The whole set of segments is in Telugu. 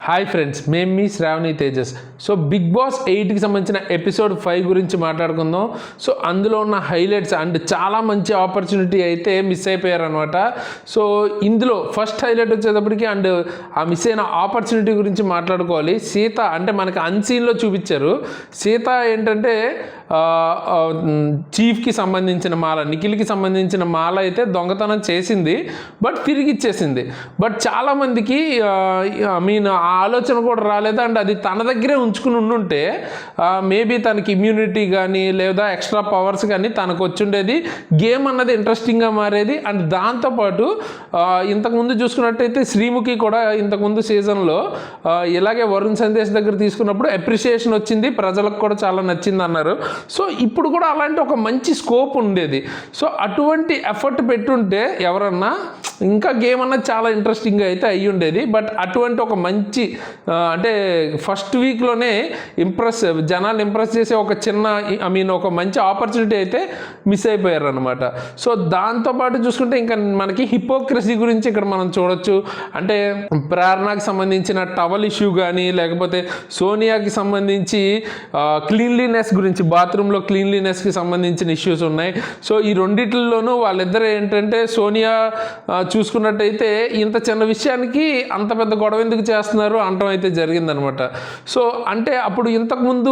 హాయ్ ఫ్రెండ్స్, మేము మీ Shravani Tejas. So big boss 8కి సంబంధించిన ఎపిసోడ్ 5 గురించి మాట్లాడుకుందాం. సో అందులో ఉన్న హైలైట్స్ అండ్ చాలా మంచి ఆపర్చునిటీ అయితే మిస్ అయిపోయారనమాట. సో ఇందులో ఫస్ట్ హైలైట్ వచ్చేటప్పటికి అండ్ ఆ మిస్ అయిన ఆపర్చునిటీ గురించి మాట్లాడుకోవాలి. సీత అంటే మనకి అన్సీన్లో చూపించారు. సీత ఏంటంటే చీఫ్కి సంబంధించిన మాల, నిఖిల్కి సంబంధించిన మాల అయితే దొంగతనం చేసింది, బట్ తిరిగి ఇచ్చేసింది. బట్ చాలామందికి ఆ ఆలోచన కూడా రాలేదు. అండ్ అది తన దగ్గరే ఉంచుకుని ఉండుంటే మేబీ తనకి ఇమ్యూనిటీ కానీ లేదా ఎక్స్ట్రా పవర్స్ కానీ తనకు వచ్చుండేది, గేమ్ అన్నది ఇంట్రెస్టింగ్గా మారేది. అండ్ దాంతోపాటు ఇంతకుముందు చూసుకున్నట్టయితే శ్రీముఖి కూడా ఇంతకుముందు సీజన్లో ఇలాగే వరుణ్ సందేశ్ దగ్గర తీసుకున్నప్పుడు అప్రిషియేషన్ వచ్చింది, ప్రజలకు కూడా చాలా నచ్చింది అన్నారు. సో ఇప్పుడు కూడా అలాంటి ఒక మంచి స్కోప్ ఉండేది. సో అటువంటి ఎఫర్ట్ పెట్టుంటే ఎవరన్నా ఇంకా గేమ్ అన్నది చాలా ఇంట్రెస్టింగ్గా అయితే అయ్యి ఉండేది. బట్ అటువంటి ఒక మంచి అంటే ఫస్ట్ వీక్లోనే జనాలు ఇంప్రెస్ చేసే ఒక చిన్న ఒక మంచి ఆపర్చునిటీ అయితే మిస్ అయిపోయారు అనమాట. సో దాంతోపాటు చూసుకుంటే ఇంకా మనకి హిపోక్రసీ గురించి ఇక్కడ మనం చూడొచ్చు. అంటే ప్రేరణకి సంబంధించిన టవల్ ఇష్యూ కానీ లేకపోతే సోనియాకి సంబంధించి క్లీన్లీనెస్ గురించి, బాత్రూంలో క్లీన్లీనెస్కి సంబంధించిన ఇష్యూస్ ఉన్నాయి. సో ఈ రెండిట్లలోనూ వాళ్ళిద్దరు ఏంటంటే సోనియా చూసుకున్నట్టయితే ఇంత చిన్న విషయానికి అంత పెద్ద గొడవ ఎందుకు చేస్తున్నారు అనటం అయితే జరిగిందనమాట. సో అంటే అప్పుడు ఇంతకుముందు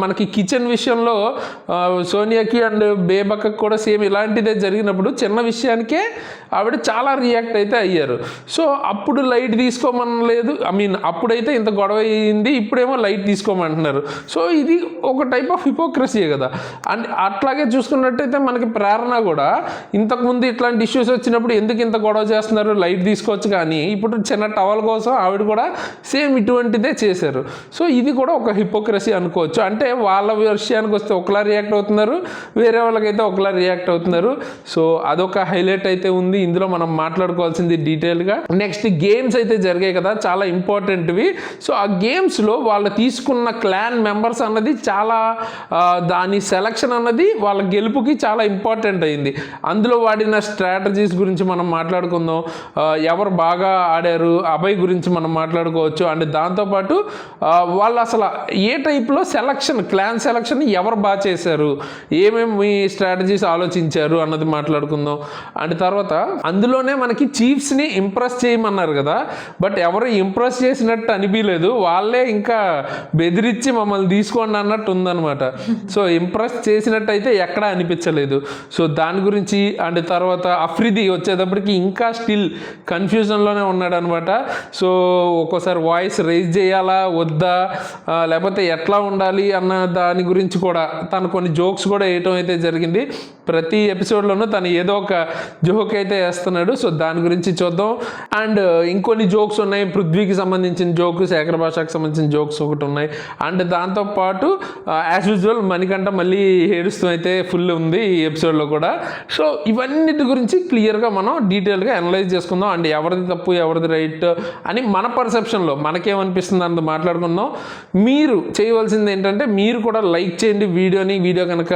మనకి కిచెన్ విషయంలో సోనియాకి అండ్ బేబక్కకి కూడా సేమ్ ఇలాంటిదే జరిగినప్పుడు చిన్న విషయానికే ఆవిడ చాలా రియాక్ట్ అయితే అయ్యారు. సో అప్పుడు లైట్ తీసుకోమనలేదు, అప్పుడైతే ఇంత గొడవ అయ్యింది, ఇప్పుడేమో లైట్ తీసుకోమంటున్నారు. సో ఇది ఒక టైప్ ఆఫ్ హిపోక్రసీయే కదా. అండ్ అట్లాగే చూసుకున్నట్టయితే మనకి ప్రేరణ కూడా ఇంతకుముందు ఇట్లాంటి ఇష్యూస్ వచ్చినప్పుడు ఎందుకు ఇంత గొడవ చేస్తున్నారు, లైట్ తీసుకోవచ్చు, కానీ ఇప్పుడు చిన్న టవల్ కోసం ఆవిడ కూడా సేమ్ ఇటువంటిదే చేశారు. సో ఇది కూడా ఒక హిపోక్రసీ అనుకోవచ్చు. అంటే వాళ్ళ విషయానికి వస్తే ఒకలా రియాక్ట్ అవుతున్నారు, వేరే వాళ్ళకైతే ఒకలా రియాక్ట్ అవుతున్నారు. సో అదొక హైలైట్ అయితే ఉంది ఇందులో మనం మాట్లాడుకోవాల్సింది డీటెయిల్గా. నెక్స్ట్ గేమ్స్ అయితే జరిగాయి కదా, చాలా ఇంపార్టెంట్వి. సో ఆ గేమ్స్లో వాళ్ళు తీసుకున్న క్లాన్ మెంబర్స్ అన్నది చాలా దాని సెలక్షన్ అన్నది వాళ్ళ గెలుపుకి చాలా ఇంపార్టెంట్ అయింది. అందులో వాడిన స్ట్రాటజీస్ గురించి మనం మాట్లాడుకుందాం. ఎవరు బాగా ఆడారు, అభయ్ గురించి మనం మాట్లాడుకోవచ్చు. అండ్ దాంతోపాటు వాళ్ళు అసలు ఏ టైప్లో క్లాన్ సెలక్షన్ ఎవరు బాగా చేశారు, ఏమేమి స్ట్రాటజీస్ ఆలోచించారు అన్నది మాట్లాడుకుందాం. అండ్ తర్వాత అందులోనే మనకి చీఫ్స్ని ఇంప్రెస్ చేయమన్నారు కదా, బట్ ఎవరు ఇంప్రెస్ చేసినట్టు అనిపించలేదు, వాళ్ళే ఇంకా బెదిరించి మమ్మల్ని తీసుకోండి అన్నట్టు ఉందన్నమాట. సో ఇంప్రెస్ చేసినట్టు అయితే ఎక్కడా అనిపించలేదు. సో దాని గురించి అండ్ తర్వాత అఫ్రిది వచ్చేటప్పటికి ఇంకా స్టిల్ కన్ఫ్యూజన్లోనే ఉన్నాడు అనమాట. సో ఒక్కోసారి వాయిస్ రైజ్ చేయాలా వద్దా, లేకపోతే ఎట్లా ఉండాలి అన్న దాని గురించి కూడా తను కొన్ని జోక్స్ కూడా వేయటం అయితే జరిగింది. ప్రతి ఎపిసోడ్లోనూ తను ఏదో ఒక జోక్ అయితే వేస్తున్నాడు. సో దాని గురించి చూద్దాం. అండ్ ఇంకొన్ని జోక్స్ ఉన్నాయి, పృథ్వీకి సంబంధించిన జోక్, శేఖర్ భాషకు సంబంధించిన జోక్స్ ఒకటి ఉన్నాయి. అండ్ దాంతోపాటు యాజ్ యూజువల్ మణికంఠ మళ్ళీ ఏడుస్తూ అయితే ఫుల్ ఉంది ఈ ఎపిసోడ్లో కూడా. సో ఇవన్నిటి గురించి క్లియర్గా మనం డీటెయిల్గా అనలైజ్ చేసుకుందాం. అండ్ ఎవరిది తప్పు ఎవరిది రైట్ అని మన పర్సెప్షన్లో మనకేమనిపిస్తుంది అన్నది మాట్లాడుకుందాం. మీరు చేయవలసింది ఏంటంటే మీరు కూడా లైక్ చేయండి వీడియో కనుక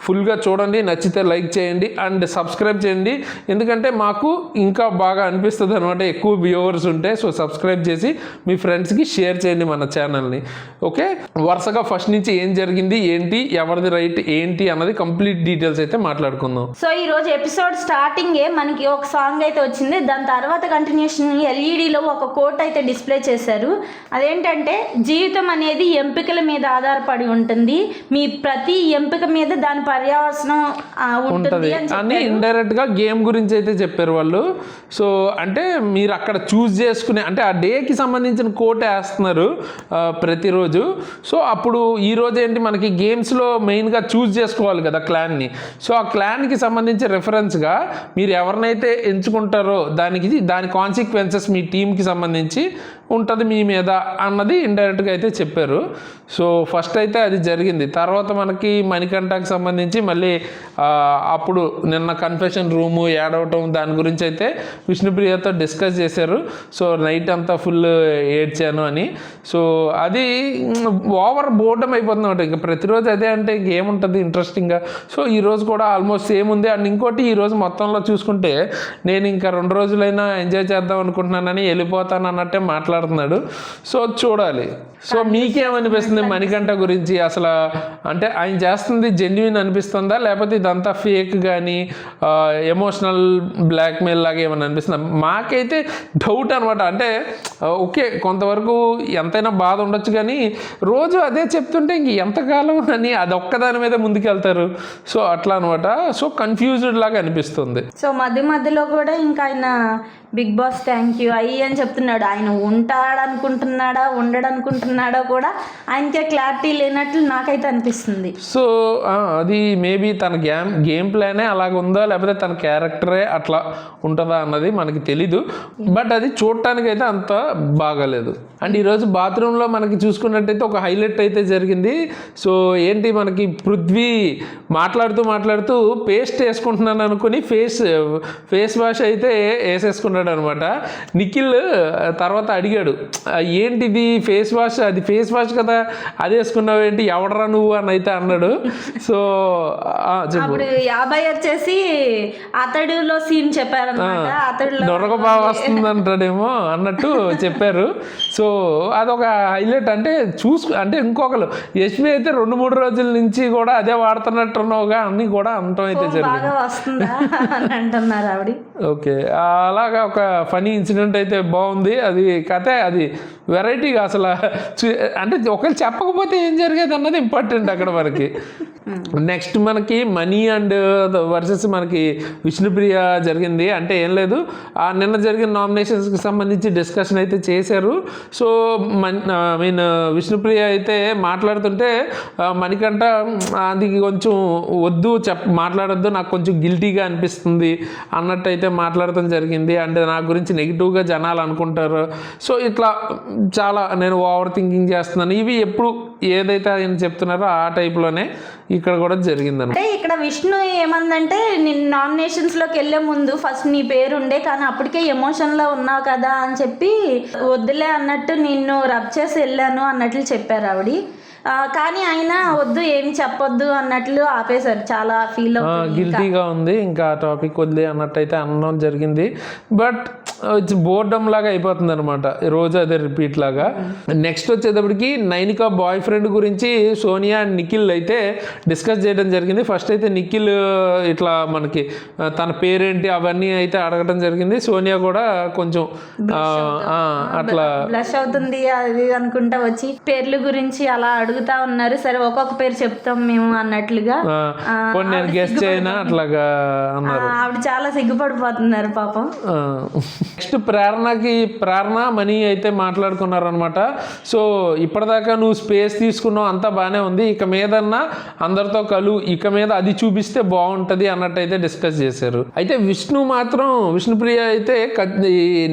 ఫుల్గా చూడండి, నచ్చితే లైక్ చేయండి అండ్ సబ్స్క్రైబ్ చేయండి. ఎందుకంటే మాకు ఇంకా బాగా అనిపిస్తుంది అనమాట ఎక్కువ వ్యూవర్స్ ఉంటే. సో సబ్స్క్రైబ్ చేసి మీ ఫ్రెండ్స్కి షేర్ చేయండి మన ఛానల్ని. ఓకే, వరుసగా ఫస్ట్ నుంచి ఏం జరిగింది ఏంటి, ఎవరిది రైట్ ఏంటి అన్నది కంప్లీట్ డీటెయిల్స్ అయితే మాట్లాడుకుందాం. సో ఈరోజు ఎపిసోడ్ స్టార్టింగే మనకి ఒక సాంగ్ అయితే వచ్చింది. దాని తర్వాత కంటిన్యూషన్ ఎల్ఈడిలో ఒక కోట్ అయితే డిస్ప్లే చేశారు. అదేంటంటే జీవితం అనేది ఎంపికల మీద ఆధారపడి ఉంటుంది, మీ ప్రతి ఎంపిక మీద దాని పర్యావసనం ఉంటుంది అని ఇండైరెక్ట్ గా గేమ్ గురించి అయితే చెప్పారు వాళ్ళు. సో అంటే మీరు అక్కడ చూస్ చేసుకునే అంటే ఆ డేకి సంబంధించిన కోట్ వేస్తున్నారు ప్రతిరోజు. సో అప్పుడు ఈ రోజు ఏంటి మనకి గేమ్స్లో మెయిన్గా చూస్ చేసుకోవాలి కదా క్లాన్ని. సో ఆ క్లాన్కి సంబంధించి రెఫరెన్స్గా మీరు ఎవరినైతే ఎంచుకుంటారో దాని కాన్సిక్వెన్సెస్ మీ టీంకి సంబంధించి ఉంటుంది మీ మీద అన్నది ఇండైరెక్ట్గా అయితే చెప్పారు. సో ఫస్ట్ అయితే అది జరిగింది. తర్వాత మనకి మణికంఠకి సంబంధించి మళ్ళీ అప్పుడు నిన్న కన్ఫెషన్ రూము యాడ్ అవటం దాని గురించి అయితే విష్ణుప్రియతో డిస్కస్ చేశారు. సో నైట్ అంతా ఫుల్ ఏడ్చాను అని. సో అది ఓవర్ బోర్డమ్ అయిపోతుంది అనమాట. ఇంకా ప్రతిరోజు అదే అంటే ఇంకేముంటుంది ఇంట్రెస్టింగ్గా. సో ఈరోజు కూడా ఆల్మోస్ట్ సేమ్ ఉంది. అండ్ ఇంకోటి ఈరోజు మొత్తంలో చూసుకుంటే నేను ఇంకా 2 రోజులైనా ఎంజాయ్ చేద్దాం అనుకుంటున్నానని వెళ్ళిపోతాను అన్నట్టే మాట్లాడుతున్నాను మాట్లాడుతున్నాడు. సో చూడాలి. సో మీకేమనిపిస్తుంది మణికంఠ గురించి? అసలు అంటే ఆయన చేస్తుంది జెన్యున్ అనిపిస్తుందా, లేకపోతే ఇదంతా ఫేక్ కానీ ఎమోషనల్ బ్లాక్మెయిల్ లాగా ఏమైనా అనిపిస్తుందా? మాకైతే డౌట్ అనమాట. అంటే ఓకే, కొంతవరకు ఎంతైనా బాధ ఉండొచ్చు, కానీ రోజు అదే చెప్తుంటే ఇంక ఎంతకాలం అని అదొక్కదాని మీద ముందుకెళ్తారు. సో అట్లా అనమాట. సో కన్ఫ్యూజ్డ్ లాగా అనిపిస్తుంది. సో మధ్యలో కూడా ఇంకా ఆయన బిగ్ బాస్ థ్యాంక్ యూ అయ్యి అని చెప్తున్నాడు. ఆయన ఉంటాడనుకుంటున్నాడా ఉండడనుకుంటున్నాడా కూడా ఆయనకే క్లారిటీ లేనట్లు నాకైతే అనిపిస్తుంది. సో అది మేబీ తన గేమ్ ప్లానే అలాగ ఉందా, లేకపోతే తన క్యారెక్టరే అట్లా ఉంటుందా అన్నది మనకి తెలీదు. బట్ అది చూడటానికైతే అంత బాగాలేదు. అండ్ ఈరోజు బాత్రూంలో మనకి చూసుకున్నట్టయితే ఒక హైలైట్ అయితే జరిగింది. సో ఏంటి, మనకి పృథ్వీ మాట్లాడుతూ పేస్ట్ వేసుకుంటున్నాను అనుకుని ఫేస్ వాష్ అయితే వేసేసుకున్నాడు అనమాట. నిఖిల్ తర్వాత అడిగాడు, ఏంటిది ఫేస్ వాష్, అది ఫేస్ వాష్ కదా, అది వేసుకున్నావు ఏంటి, ఎవడరా నువ్వు అని అయితే అన్నాడు. సో అప్పుడు 50 వచ్చేసి అతడులో సీన్ చెప్పారనమాట. అతడులో దొరక బాగా వస్తుంది అంటాడేమో అన్నట్టు చెప్పారు. సో అదొక హైలైట్. అంటే అంటే ఇంకొకరు యశ్వి అయితే 2-3 రోజుల నుంచి కూడా అదే వాడుతున్నట్టున్నావుగా అన్ని కూడా అనటం అయితే జరిగింది. వస్తుందా అని అంటున్నారు ఆవిడ. ఓకే, అలాగా ఒక ఫనీ ఇన్సిడెంట్ అయితే బాగుంది. అది కథే, అది వెరైటీగా అసలు అంటే ఒకరు చెప్పకపోతే ఏం జరిగేది అన్నది ఇంపార్టెంట్ అక్కడ మనకి. నెక్స్ట్ మనకి మనీ అండ్ వర్సెస్ మనకి విష్ణుప్రియ జరిగింది. అంటే ఏం లేదు, నిన్న జరిగిన నామినేషన్స్కి సంబంధించి డిస్కషన్ అయితే చేశారు. సో విష్ణుప్రియ అయితే మాట్లాడుతుంటే మణికంఠ అది కొంచెం వద్దు మాట్లాడొద్దు, నాకు కొంచెం గిల్టీగా అనిపిస్తుంది అన్నట్టు అయితే మాట్లాడటం జరిగింది. అంటే నా గురించి నెగిటివ్గా జనాలు అనుకుంటారు. సో ఇట్లా చాలా నేను ఓవర్ థింకింగ్ చేస్తున్నాను, ఇవి ఎప్పుడు ఏదైతే ఆయన చెప్తున్నారో ఆ టైప్లోనే ఇక్కడ కూడా జరిగిందన్నమాట. అంటే ఇక్కడ విష్ణు ఏమందంటే, నేను నామినేషన్స్లోకి వెళ్ళే ముందు ఫస్ట్ నీ పేరు ఉండే, కానీ అప్పటికే ఎమోషన్లో ఉన్నావు కదా అని చెప్పి వద్దులే అన్నట్టు నిన్ను రబ్ చేసి వెళ్ళాను అన్నట్లు చెప్పారు ఆవిడ. కానీ ఆయన వద్దు ఏమి చెప్పొద్దు అన్నట్లు ఆపేశారు. చాలా ఫీల్ అవుతుంది, గిల్టీగా ఉంది, ఇంకా ఆ టాపిక్ వదిలే అన్నట్టయితే అనడం జరిగింది. బట్ ఇట్స్ బోర్డమ్ లాగా అయిపోతుంది అనమాట, రోజు అదే రిపీట్ లాగా. నెక్స్ట్ వచ్చేటప్పటికి నైనికా బాయ్ ఫ్రెండ్ గురించి సోనియా అండ్ నిఖిల్ అయితే డిస్కస్ చేయడం జరిగింది. ఫస్ట్ అయితే నిఖిల్ ఇట్లా మనకి తన పేరేంటి అవన్నీ అయితే అడగడం జరిగింది. సోనియా కూడా కొంచెం అట్లా బ్లష్ అవుతుంది అది అనుకుంటా వచ్చి పేర్లు గురించి అలా అడుగుతా ఉన్నారు. సరే ఒక్కొక్క పేరు చెప్తాం మేము అన్నట్లుగా నేను గెస్ట్ చేయనా అట్లాగా అన్నారు. ఆవిడ చాలా సిగ్గుపడిపోతున్నారు పాపం. నెక్స్ట్ ప్రేరణ మనీ అయితే మాట్లాడుకున్నారు అనమాట. సో ఇప్పటిదాకా నువ్వు స్పేస్ తీసుకున్నావు అంతా బాగానే ఉంది, ఇక మీదన్నా అందరితో ఇక మీద అది చూపిస్తే బాగుంటుంది అన్నట్టయితే డిస్కస్ చేశారు. అయితే విష్ణుప్రియ అయితే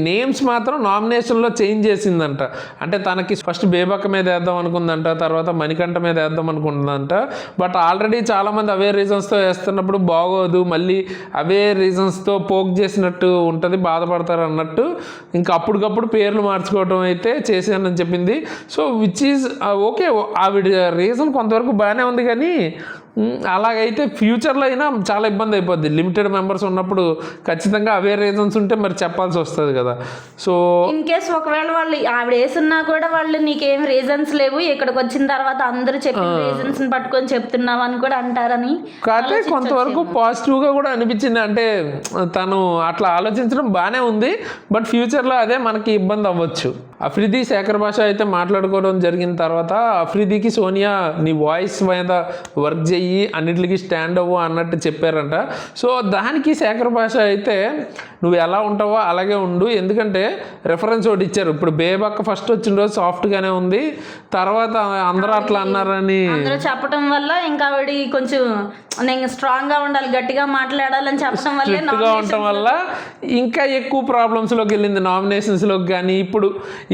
నేమ్స్ మాత్రం నామినేషన్లో చేంజ్ చేసిందంట. అంటే తనకి ఫస్ట్ బేబక్క మీద వేద్దాం అనుకుందంట, తర్వాత మణికంఠ మీద వేద్దాం అనుకుంటుందంట. బట్ ఆల్రెడీ చాలామంది అవే రీజన్స్తో వేస్తున్నప్పుడు బాగోదు, మళ్ళీ అవే రీజన్స్తో పోక్ చేసినట్టు ఉంటుంది, బాధపడతారు అన్నట్టు ఇంకా అప్పటికప్పుడు పేర్లు మార్చుకోవడం అయితే చేశానని చెప్పింది. సో విచ్ ఈజ్ ఓకే, ఆవిడ రీజన్ కొంతవరకు బాగానే ఉంది, కానీ అలాగైతే ఫ్యూచర్లో అయినా చాలా ఇబ్బంది అయిపోద్ది. లిమిటెడ్ మెంబర్స్ ఉన్నప్పుడు ఖచ్చితంగా అవే రీజన్స్ ఉంటే మరి చెప్పాల్సి వస్తుంది కదా. సో ఇన్ కేస్ ఒకవేళ వాళ్ళు ఆవిడ వేసున్నా కూడా వాళ్ళు నీకేం రీజన్స్ లేవు, ఇక్కడికి వచ్చిన తర్వాత అందరూ చెప్పిన రీజన్స్ పట్టుకొని చెప్తున్నావు అని కూడా అంటారని కాకపోతే కొంతవరకు పాజిటివ్గా కూడా అనిపించింది. అంటే తను అట్లా ఆలోచించడం బాగానే ఉంది, బట్ ఫ్యూచర్లో అదే మనకి ఇబ్బంది అవ్వచ్చు. అఫ్రిది శేఖర్ భాష అయితే మాట్లాడుకోవడం జరిగిన తర్వాత అఫ్రిదికి సోనియా నీ వాయిస్ మీద వర్క్ చెయ్యి, అన్నిటికీ స్టాండ్ అవ్వు అన్నట్టు చెప్పారంట. సో దానికి శేఖర్ భాష అయితే నువ్వు ఎలా ఉంటావో అలాగే ఉండు, ఎందుకంటే రెఫరెన్స్ ఒకటి ఇచ్చారు. ఇప్పుడు బేబక్క ఫస్ట్ వచ్చిన రోజు సాఫ్ట్గానే ఉంది, తర్వాత అందరూ అట్లా అన్నారని చెప్పడం వల్ల ఇంకా ఆవిడ కొంచెం నేను స్ట్రాంగ్గా ఉండాలి, గట్టిగా మాట్లాడాలని చెప్పడం వల్ల ఇంకా ఎక్కువ ప్రాబ్లమ్స్లోకి వెళ్ళింది నామినేషన్స్లోకి. కానీ ఇప్పుడు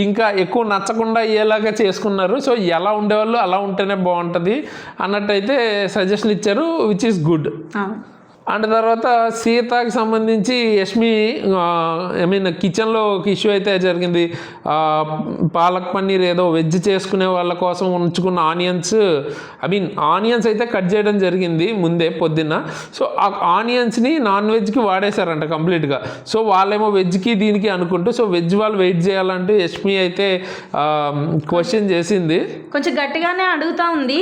ఇంకా ఎక్కువ నచ్చకుండా అయ్యేలాగా చేసుకున్నారు. సో ఎలా ఉండేవాళ్ళు అలా ఉంటేనే బాగుంటుంది అన్నట్టయితే సజెషన్ ఇచ్చారు, విచ్ ఈస్ గుడ్. అండ్ తర్వాత సీతకి సంబంధించి యష్మి ఐ మీన్ కిచెన్లో ఒక ఇష్యూ అయితే జరిగింది. పాలక్ పన్నీర్ ఏదో వెజ్ చేసుకునే వాళ్ళ కోసం ఉంచుకున్న ఆనియన్స్ అయితే కట్ చేయడం జరిగింది ముందే పొద్దున్న. సో ఆ ఆనియన్స్ని నాన్ వెజ్కి వాడేశారంట కంప్లీట్గా. సో వాళ్ళేమో వెజ్కి దీనికి అనుకుంటూ సో వెజ్ వాళ్ళు వెయిట్ చేయాలంటూ యష్మి అయితే క్వశ్చన్ చేసింది. కొంచెం గట్టిగానే అడుగుతా ఉంది.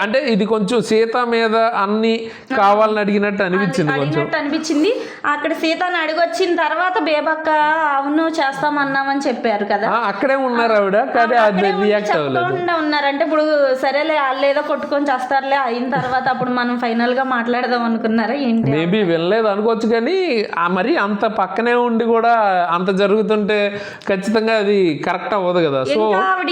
అంటే ఇది కొంచెం సీత మీద అన్ని కావాలని అడిగినట్టు అనిపించింది. అక్కడ సీతను అడిగొచ్చిన తర్వాత బేబక్క అవును చేస్తామన్నామని చెప్పారు కదా, అక్కడే ఉన్నారు ఆవిడ. కానీ అది రియాక్ట్ అవ్వలేదు. ఉన్నారంటే ఇప్పుడు సరేలే వాళ్ళు ఏదో కొట్టుకొని చేస్తారులే అయిన తర్వాత అప్పుడు మనం ఫైనల్ గా మాట్లాడదాం అనుకున్నారా ఏంటి? మేబీ వెళ్ళలేదు అనుకోవచ్చు. కానీ మరి అంత పక్కనే ఉండి కూడా అంత జరుగుతుంటే ఖచ్చితంగా అది కరెక్ట్ అవ్వదు కదా. సో ఆవిడ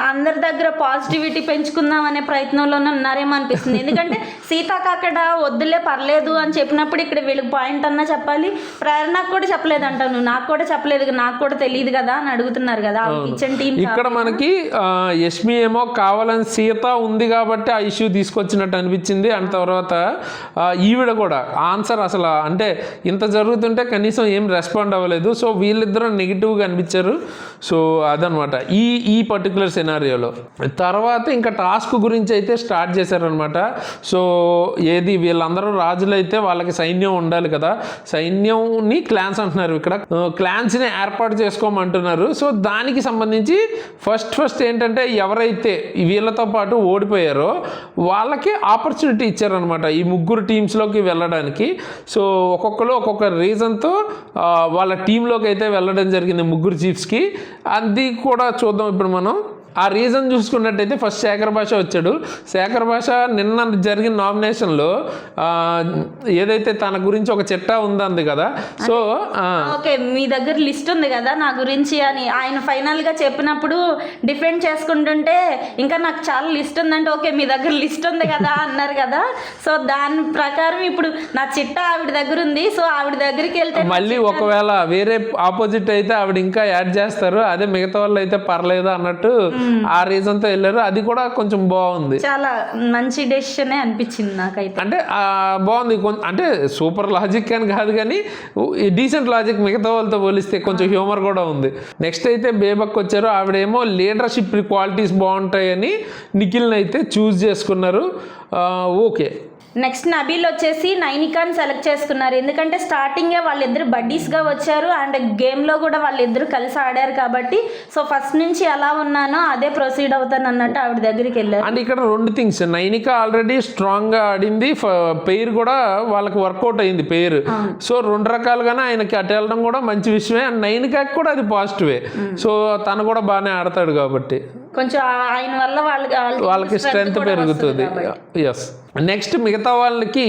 అందరి దగ్గర పాజిటివిటీ పెంచుకుందాం అనే ప్రయత్నంలోనే ఉన్నారేమో అనిపిస్తుంది. ఎందుకంటే సీతకు అక్కడ వద్దులే పర్లేదు అని చెప్పినప్పుడు ఇక్కడ వీళ్ళకి పాయింట్ అన్నా చెప్పాలి. ప్రేరణకు కూడా చెప్పలేదు అంటాను, నాకు కూడా చెప్పలేదు, నాకు కూడా తెలియదు కదా అని అడుగుతున్నారు కదా కిచెన్ టీమ్. ఇక్కడ మనకి యష్మి ఏమో కావాలని సీత ఉంది కాబట్టి ఆ ఇష్యూ తీసుకొచ్చినట్టు అనిపించింది. అండ్ తర్వాత ఈవిడ కూడా ఆన్సర్ అసలు అంటే ఇంత జరుగుతుంటే కనీసం ఏం రెస్పాండ్ అవ్వలేదు. సో వీళ్ళిద్దరూ నెగిటివ్గా అనిపించారు. సో అదనమాట ఈ పర్టికులర్ సినారియోలో. తర్వాత ఇంకా టాస్క్ గురించి అయితే స్టార్ట్ చేశారనమాట. సో ఏది వీళ్ళందరూ రాజులు అయితే వాళ్ళకి సైన్యం ఉండాలి కదా, సైన్యంని క్లాన్స్ అంటున్నారు, ఇక్కడ క్లాన్స్ని ఏర్పాటు చేసుకోమంటున్నారు. సో దానికి సంబంధించి ఫస్ట్ ఏంటంటే ఎవరైతే వీళ్ళతో పాటు ఓడిపోయారో వాళ్ళకి ఆపర్చునిటీ ఇచ్చారనమాట ఈ ముగ్గురు టీమ్స్లోకి వెళ్ళడానికి. సో ఒక్కొక్కరు ఒక్కొక్క రీజన్తో వాళ్ళ టీంలోకి అయితే వెళ్ళడం జరిగింది ముగ్గురు చీఫ్స్కి. అది కూడా చూద్దాం ఇప్పుడు మనం. ఆ రీజన్ చూసుకున్నట్టయితే ఫస్ట్ శేఖర్ భాష వచ్చాడు. శేఖర్ భాష నిన్న జరిగిన నామినేషన్లో ఏదైతే తన గురించి ఒక చిట్టా ఉందంది కదా. సో ఓకే మీ దగ్గర లిస్ట్ ఉంది కదా నా గురించి అని ఆయన ఫైనల్గా చెప్పినప్పుడు డిఫెండ్ చేసుకుంటుంటే ఇంకా నాకు చాలా లిస్ట్ ఉందంటే ఓకే మీ దగ్గర లిస్ట్ ఉంది కదా అన్నారు కదా. సో దాని ప్రకారం ఇప్పుడు నా చిట్టా ఆవిడ దగ్గర ఉంది. సో ఆవిడ దగ్గరికి వెళ్తే మళ్ళీ ఒకవేళ వేరే ఆపోజిట్ అయితే ఆవిడ ఇంకా యాడ్ చేస్తారు, అదే మిగతా వాళ్ళు అయితే పర్లేదు అన్నట్టు ఆ రీజన్ తో వెళ్ళారు. అది కూడా కొంచెం బాగుంది, చాలా మంచి డెసిషన్ అనిపించింది నాకైతే. అంటే బాగుంది, అంటే సూపర్ లాజిక్ అని కాదు కానీ డీసెంట్ లాజిక్ మిగతా వాళ్ళతో పోలిస్తే కొంచెం హ్యూమర్ కూడా ఉంది. నెక్స్ట్ అయితే బేబక్ వచ్చారు. ఆవిడేమో లీడర్షిప్ క్వాలిటీస్ బాగుంటాయని నిఖిల్ని అయితే చూస్ చేసుకున్నారు. ఓకే. నెక్స్ట్ నబీల్ వచ్చేసి నైనికాని సెలెక్ట్ చేసుకున్నారు. ఎందుకంటే స్టార్టింగే వాళ్ళిద్దరు బడ్డీస్గా వచ్చారు అండ్ గేమ్లో కూడా వాళ్ళిద్దరు కలిసి ఆడారు కాబట్టి సో ఫస్ట్ నుంచి ఎలా ఉన్నానో అదే ప్రొసీడ్ అవుతాను అన్నట్టు ఆవిడ దగ్గరికి వెళ్ళారు. అండ్ ఇక్కడ రెండు థింగ్స్, నైనిక ఆల్రెడీ స్ట్రాంగ్గా ఆడింది, పేరు కూడా వాళ్ళకి వర్కౌట్ అయింది పేరు. సో రెండు రకాలుగానే ఆయనకి అటు వెళ్ళడం కూడా మంచి విషయమే. అండ్ నైనికాకి కూడా అది పాజిటివే. సో తను కూడా బాగానే ఆడతాడు కాబట్టి కొంచెం ఆయన వల్ల వాళ్ళకి స్ట్రెంగ్త్ పెరుగుతుంది. ఎస్. నెక్స్ట్ మిగతా వాళ్ళకి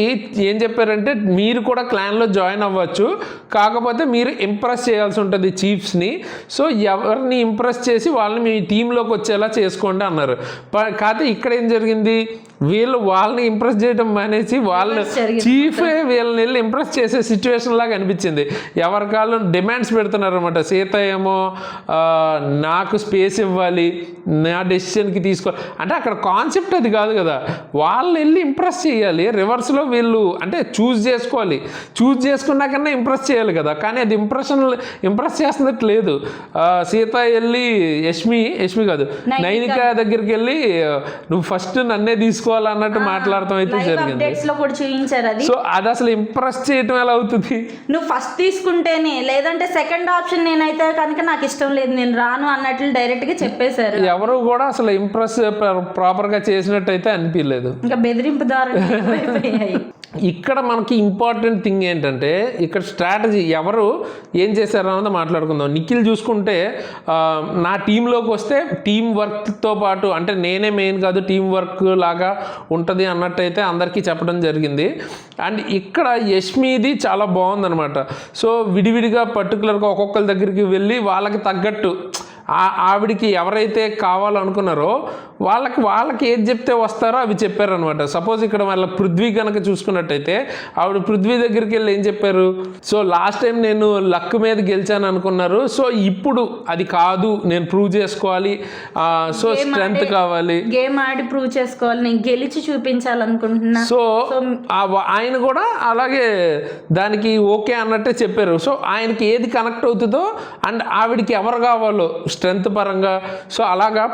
ఏం చెప్పారంటే మీరు కూడా క్లాన్లో జాయిన్ అవ్వచ్చు, కాకపోతే మీరు ఇంప్రెస్ చేయాల్సి ఉంటుంది చీఫ్స్ని. సో ఎవరిని ఇంప్రెస్ చేసి వాళ్ళని మీ టీంలోకి వచ్చేలా చేసుకోండి అన్నారు. కాకపోతే ఇక్కడ ఏం జరిగింది, వీళ్ళు వాళ్ళని ఇంప్రెస్ చేయడం మానేసి వాళ్ళ చీఫే వీళ్ళని వెళ్ళి ఇంప్రెస్ చేసే సిచ్యువేషన్ లాగా అనిపించింది. ఎవరి కాళ్ళు డిమాండ్స్ పెడుతున్నారు అనమాట. సీత ఏమో నాకు స్పేస్ ఇవ్వాలి, నా డెసిషన్కి తీసుకోవాలి అంటే అక్కడ కాన్సెప్ట్ అది కాదు కదా. వాళ్ళు వెళ్ళి ఇంప్రెస్ చేయాలి, రివర్స్లో వీళ్ళు అంటే చూస్ చేసుకోవాలి, చూస్ చేసుకున్నాకన్నా ఇంప్రెస్ చేయాలి కదా. కానీ అది ఇంప్రెస్ చేస్తున్నట్టు లేదు. సీత వెళ్ళి యష్మి కాదు నైనిక దగ్గరికి వెళ్ళి నువ్వు ఫస్ట్ నన్నే తీసుకోవాలన్నట్టు మాట్లాడటం అయితే జరిగింది. సో అది అసలు ఇంప్రెస్ చేయటం ఎలా అవుతుంది? నువ్వు ఫస్ట్ తీసుకుంటేనే, లేదంటే సెకండ్ ఆప్షన్ నేనైతే కనుక నాకు ఇష్టం లేదు నేను రాను అన్నట్లు డైరెక్ట్గా చెప్పేశారు. ఎవరు కూడా అసలు ఇంప్రెస్ ప్రాపర్గా చేసినట్టయితే అనిపించలేదు. ఇంకా బెదిరింపు ఇక్కడ మనకి ఇంపార్టెంట్ థింగ్ ఏంటంటే ఇక్కడ స్ట్రాటజీ ఎవరు ఏం చేశారో అన్నది మాట్లాడుకుందాం. నిఖిల్ చూసుకుంటే నా టీంలోకి వస్తే టీం వర్క్తో పాటు అంటే నేనే మెయిన్ కాదు టీం వర్క్ లాగా ఉంటుంది అన్నట్టయితే అందరికీ చెప్పడం జరిగింది. అండ్ ఇక్కడ యష్మిది చాలా బాగుందనమాట. సో విడివిడిగా పర్టికులర్గా ఒక్కొక్కరి దగ్గరికి వెళ్ళి వాళ్ళకి తగ్గట్టు ఆవిడికి ఎవరైతే కావాలనుకున్నారో వాళ్ళకి ఏది చెప్తే వస్తారో అవి చెప్పారనమాట. సపోజ్ ఇక్కడ వాళ్ళ పృథ్వీ కనుక చూసుకున్నట్టయితే ఆవిడ పృథ్వీ దగ్గరికి వెళ్ళి ఏం చెప్పారు, సో లాస్ట్ టైం నేను లక్ మీద గెలిచాను అనుకున్నారు, సో ఇప్పుడు అది కాదు, నేను ప్రూవ్ చేసుకోవాలి, సో స్ట్రెంగ్త్ కావాలి, గేమ్ ఆడి ప్రూవ్ చేసుకోవాలి, నేను గెలిచి చూపించాలనుకుంటున్నా. సో ఆయన కూడా అలాగే దానికి ఓకే అన్నట్టే చెప్పారు. సో ఆయనకి ఏది కనెక్ట్ అవుతుందో అండ్ ఆవిడికి ఎవరు కావాలో స్ట్రెంగ్త్ పరంగా, సో అలాగా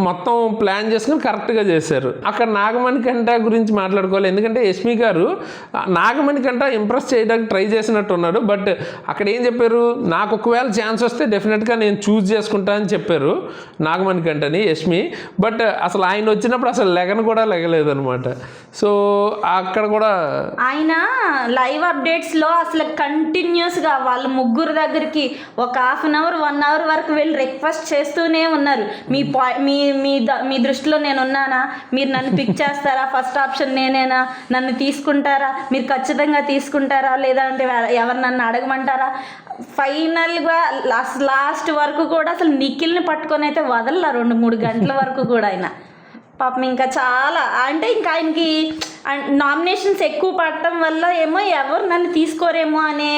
మొత్తం ప్లాన్ చేసుకుని కరెక్ట్గా చేశారు. అక్కడ నాగమణి కంట గురించి మాట్లాడుకోవాలి, ఎందుకంటే యష్మి గారు నాగమణి కంట ఇంప్రెస్ చేయడానికి ట్రై చేసినట్టు ఉన్నాడు. బట్ అక్కడ ఏం చెప్పారు, నాకు ఒకవేళ ఛాన్స్ వస్తే డెఫినెట్గా నేను చూస్ చేసుకుంటా అని చెప్పారు నాగమణి కంటని యష్మి. బట్ అసలు ఆయన వచ్చినప్పుడు అసలు లెగను కూడా లెగలేదు అనమాట. సో అక్కడ కూడా ఆయన లైవ్ అప్డేట్స్లో అసలు కంటిన్యూస్గా వాళ్ళ ముగ్గురు దగ్గరికి ఒక 1/2 అవర్ 1 అవర్ వరకు వెళ్ళి రిక్వెస్ట్ చేస్తూనే ఉన్నారు. మీ దృష్టిలో నేను ఉన్నానా, మీరు నన్ను పిక్ చేస్తారా, ఫస్ట్ ఆప్షన్ నేనేనా, నన్ను తీసుకుంటారా, మీరు ఖచ్చితంగా తీసుకుంటారా, లేదంటే ఎవరు నన్ను అడగమంటారా. ఫైనల్గా లాస్ట్ వరకు కూడా అసలు నిఖిల్ని పట్టుకొని అయితే వదలలా 2-3 గంటల వరకు కూడా ఆయన పాపం. ఇంకా చాలా అంటే ఇంకా ఆయనకి నామినేషన్స్ ఎక్కువ పడటం వల్ల ఏమో ఎవరు నన్ను తీసుకోరేమో అనే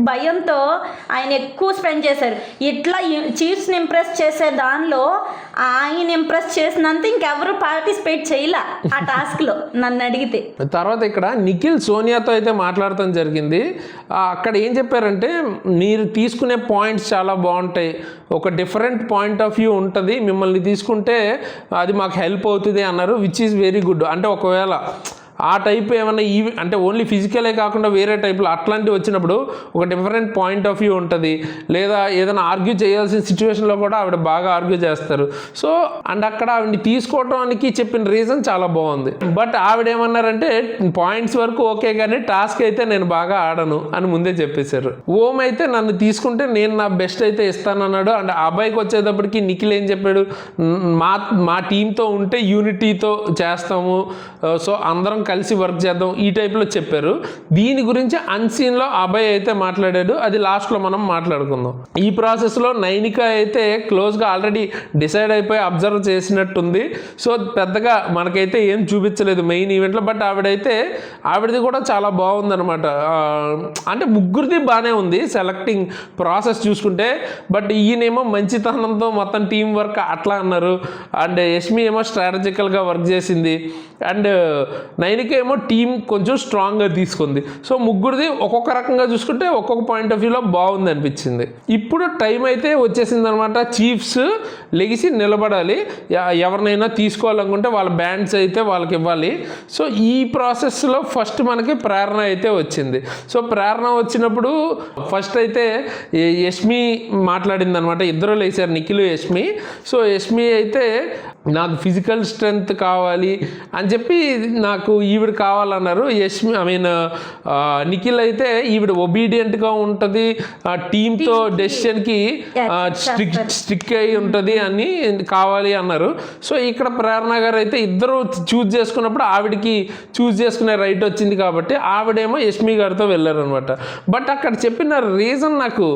భయంతో ఆయన ఎక్కువ స్పెండ్ చేశారు. ఇట్లా చీఫ్స్ని ఇంప్రెస్ చేసే దానిలో ఆయన ఇంప్రెస్ చేసినంత ఇంకెవరు పార్టిసిపేట్ చేయలే ఆ టాస్క్లో నన్ను అడిగితే. తర్వాత ఇక్కడ నిఖిల్ సోనియాతో అయితే మాట్లాడటం జరిగింది. అక్కడ ఏం చెప్పారంటే, మీరు తీసుకునే పాయింట్స్ చాలా బాగుంటాయి, ఒక డిఫరెంట్ పాయింట్ ఆఫ్ వ్యూ ఉంటుంది, మిమ్మల్ని తీసుకుంటే అది మాకు హెల్ప్ అవుతుంది అన్నారు, విచ్ ఈజ్ వెరీ గుడ్. అంటే ఒకవేళ ఆ టైప్ ఏమైనా అంటే ఓన్లీ ఫిజికలే కాకుండా వేరే టైప్లో అట్లాంటివి వచ్చినప్పుడు ఒక డిఫరెంట్ పాయింట్ ఆఫ్ వ్యూ ఉంటుంది, లేదా ఏదైనా ఆర్గ్యూ చేయాల్సిన సిచ్యువేషన్లో కూడా ఆవిడ బాగా ఆర్గ్యూ చేస్తారు. సో అండ్ అక్కడ ఆవిడని తీసుకోవడానికి చెప్పిన రీజన్ చాలా బాగుంది. బట్ ఆవిడ ఏమన్నారంటే పాయింట్స్ వరకు ఓకే కానీ టాస్క్ అయితే నేను బాగా ఆడను అని ముందే చెప్పేశారు. ఓం అయితే నన్ను తీసుకుంటే నేను నా బెస్ట్ అయితే ఇస్తానన్నాడు. అండ్ అబ్బాయికి వచ్చేటప్పటికి నిఖిల్ ఏం చెప్పాడు, మా టీంతో ఉంటే యూనిటీతో చేస్తాము, సో అందరం కలిసి వర్క్ చేద్దాం, ఈ టైప్లో చెప్పారు. దీని గురించి అన్సీన్లో అభయ్ అయితే మాట్లాడాడు, అది లాస్ట్లో మనం మాట్లాడుకుందాం. ఈ ప్రాసెస్లో నైనిక అయితే క్లోజ్గా ఆల్రెడీ డిసైడ్ అయిపోయి అబ్జర్వ్ చేసినట్టుంది. సో పెద్దగా మనకైతే ఏం చూపించలేదు మెయిన్ ఈవెంట్లో. బట్ ఆవిడది కూడా చాలా బాగుందనమాట. అంటే ముగ్గురిది బాగానే ఉంది సెలెక్టింగ్ ప్రాసెస్ చూసుకుంటే. బట్ ఈయనేమో మంచితనంతో మొత్తం టీం వర్క్ అట్లా అన్నారు. అండ్ యష్మి ఏమో స్ట్రాటజికల్గా వర్క్ చేసింది. అండ్ నైనిక ఏమో టీం కొంచెం స్ట్రాంగ్గా తీసుకుంది. సో ముగ్గురిది ఒక్కొక్క రకంగా చూసుకుంటే ఒక్కొక్క పాయింట్ ఆఫ్ వ్యూలో బాగుంది అనిపించింది. ఇప్పుడు టైం అయితే వచ్చేసింది అనమాట. చీఫ్స్ లెగిసి నిలబడాలి, ఎవరినైనా తీసుకోవాలనుకుంటే వాళ్ళ బ్యాండ్స్ అయితే వాళ్ళకి ఇవ్వాలి. సో ఈ ప్రాసెస్లో ఫస్ట్ మనకి ప్రేరణ అయితే వచ్చింది. సో ప్రేరణ వచ్చినప్పుడు ఫస్ట్ అయితే యష్మి మాట్లాడింది అనమాట. ఇద్దరు లేచారు, నిఖిల్ యష్మి. సో యష్మి అయితే నాకు ఫిజికల్ స్ట్రెంగ్త్ కావాలి అని చెప్పి నాకు ఈవిడ కావాలన్నారు. నిఖిల్ అయితే ఈవిడ ఒబీడియంట్గా ఉంటుంది, టీంతో డెసిషన్కి స్ట్రిక్ అయి ఉంటుంది అని కావాలి అన్నారు. సో ఇక్కడ ప్రేరణ గారు అయితే ఇద్దరు చూజ్ చేసుకున్నప్పుడు ఆవిడకి చూజ్ చేసుకునే రైట్ వచ్చింది కాబట్టి ఆవిడేమో యష్మి గారితో వెళ్ళారు అనమాట. బట్ అక్కడ చెప్పిన రీజన్ నాకు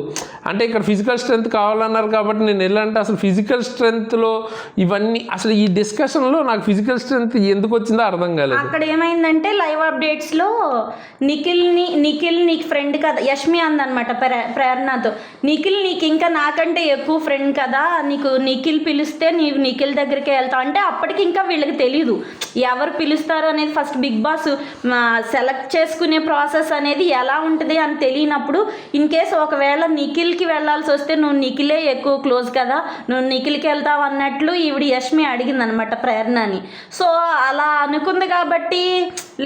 అంటే ఇక్కడ ఫిజికల్ స్ట్రెంగ్త్ కావాలన్నారు కాబట్టి నేను వెళ్ళాలంటే అసలు ఫిజికల్ స్ట్రెంగ్త్లో ఇవన్నీ అసలు ఈ డిస్కషన్లో నాకు ఫిజికల్ స్ట్రెంగ్త్ ఎందుకు వచ్చిందో అర్థం కాలేదు. అక్కడ ఏమైందంటే లైవ్ అప్డేట్స్లో నిఖిల్ నీకు ఫ్రెండ్ కదా, యష్మి అందనమాట ప్రేరణతో, నిఖిల్ నీకు ఇంకా నాకంటే ఎక్కువ ఫ్రెండ్ కదా, నీకు నిఖిల్ పిలిస్తే నీవు నిఖిల్ దగ్గరికి వెళ్తావు అంటే అప్పటికి ఇంకా వీళ్ళకి తెలీదు ఎవరు పిలుస్తారు అనేది. ఫస్ట్ బిగ్ బాస్ సెలెక్ట్ చేసుకునే ప్రాసెస్ అనేది ఎలా ఉంటుంది అని తెలియనప్పుడు ఇన్ కేస్ ఒకవేళ నిఖిల్కి వెళ్ళాల్సి వస్తే నువ్వు నిఖిలే ఎక్కువ క్లోజ్ కదా, నువ్వు నిఖిల్కి వెళ్తావు అన్నట్లు ఈవిడ యష్మి అడిగిందనమాట ప్రేరణని. సో అలా అనుకుంది కాబట్టి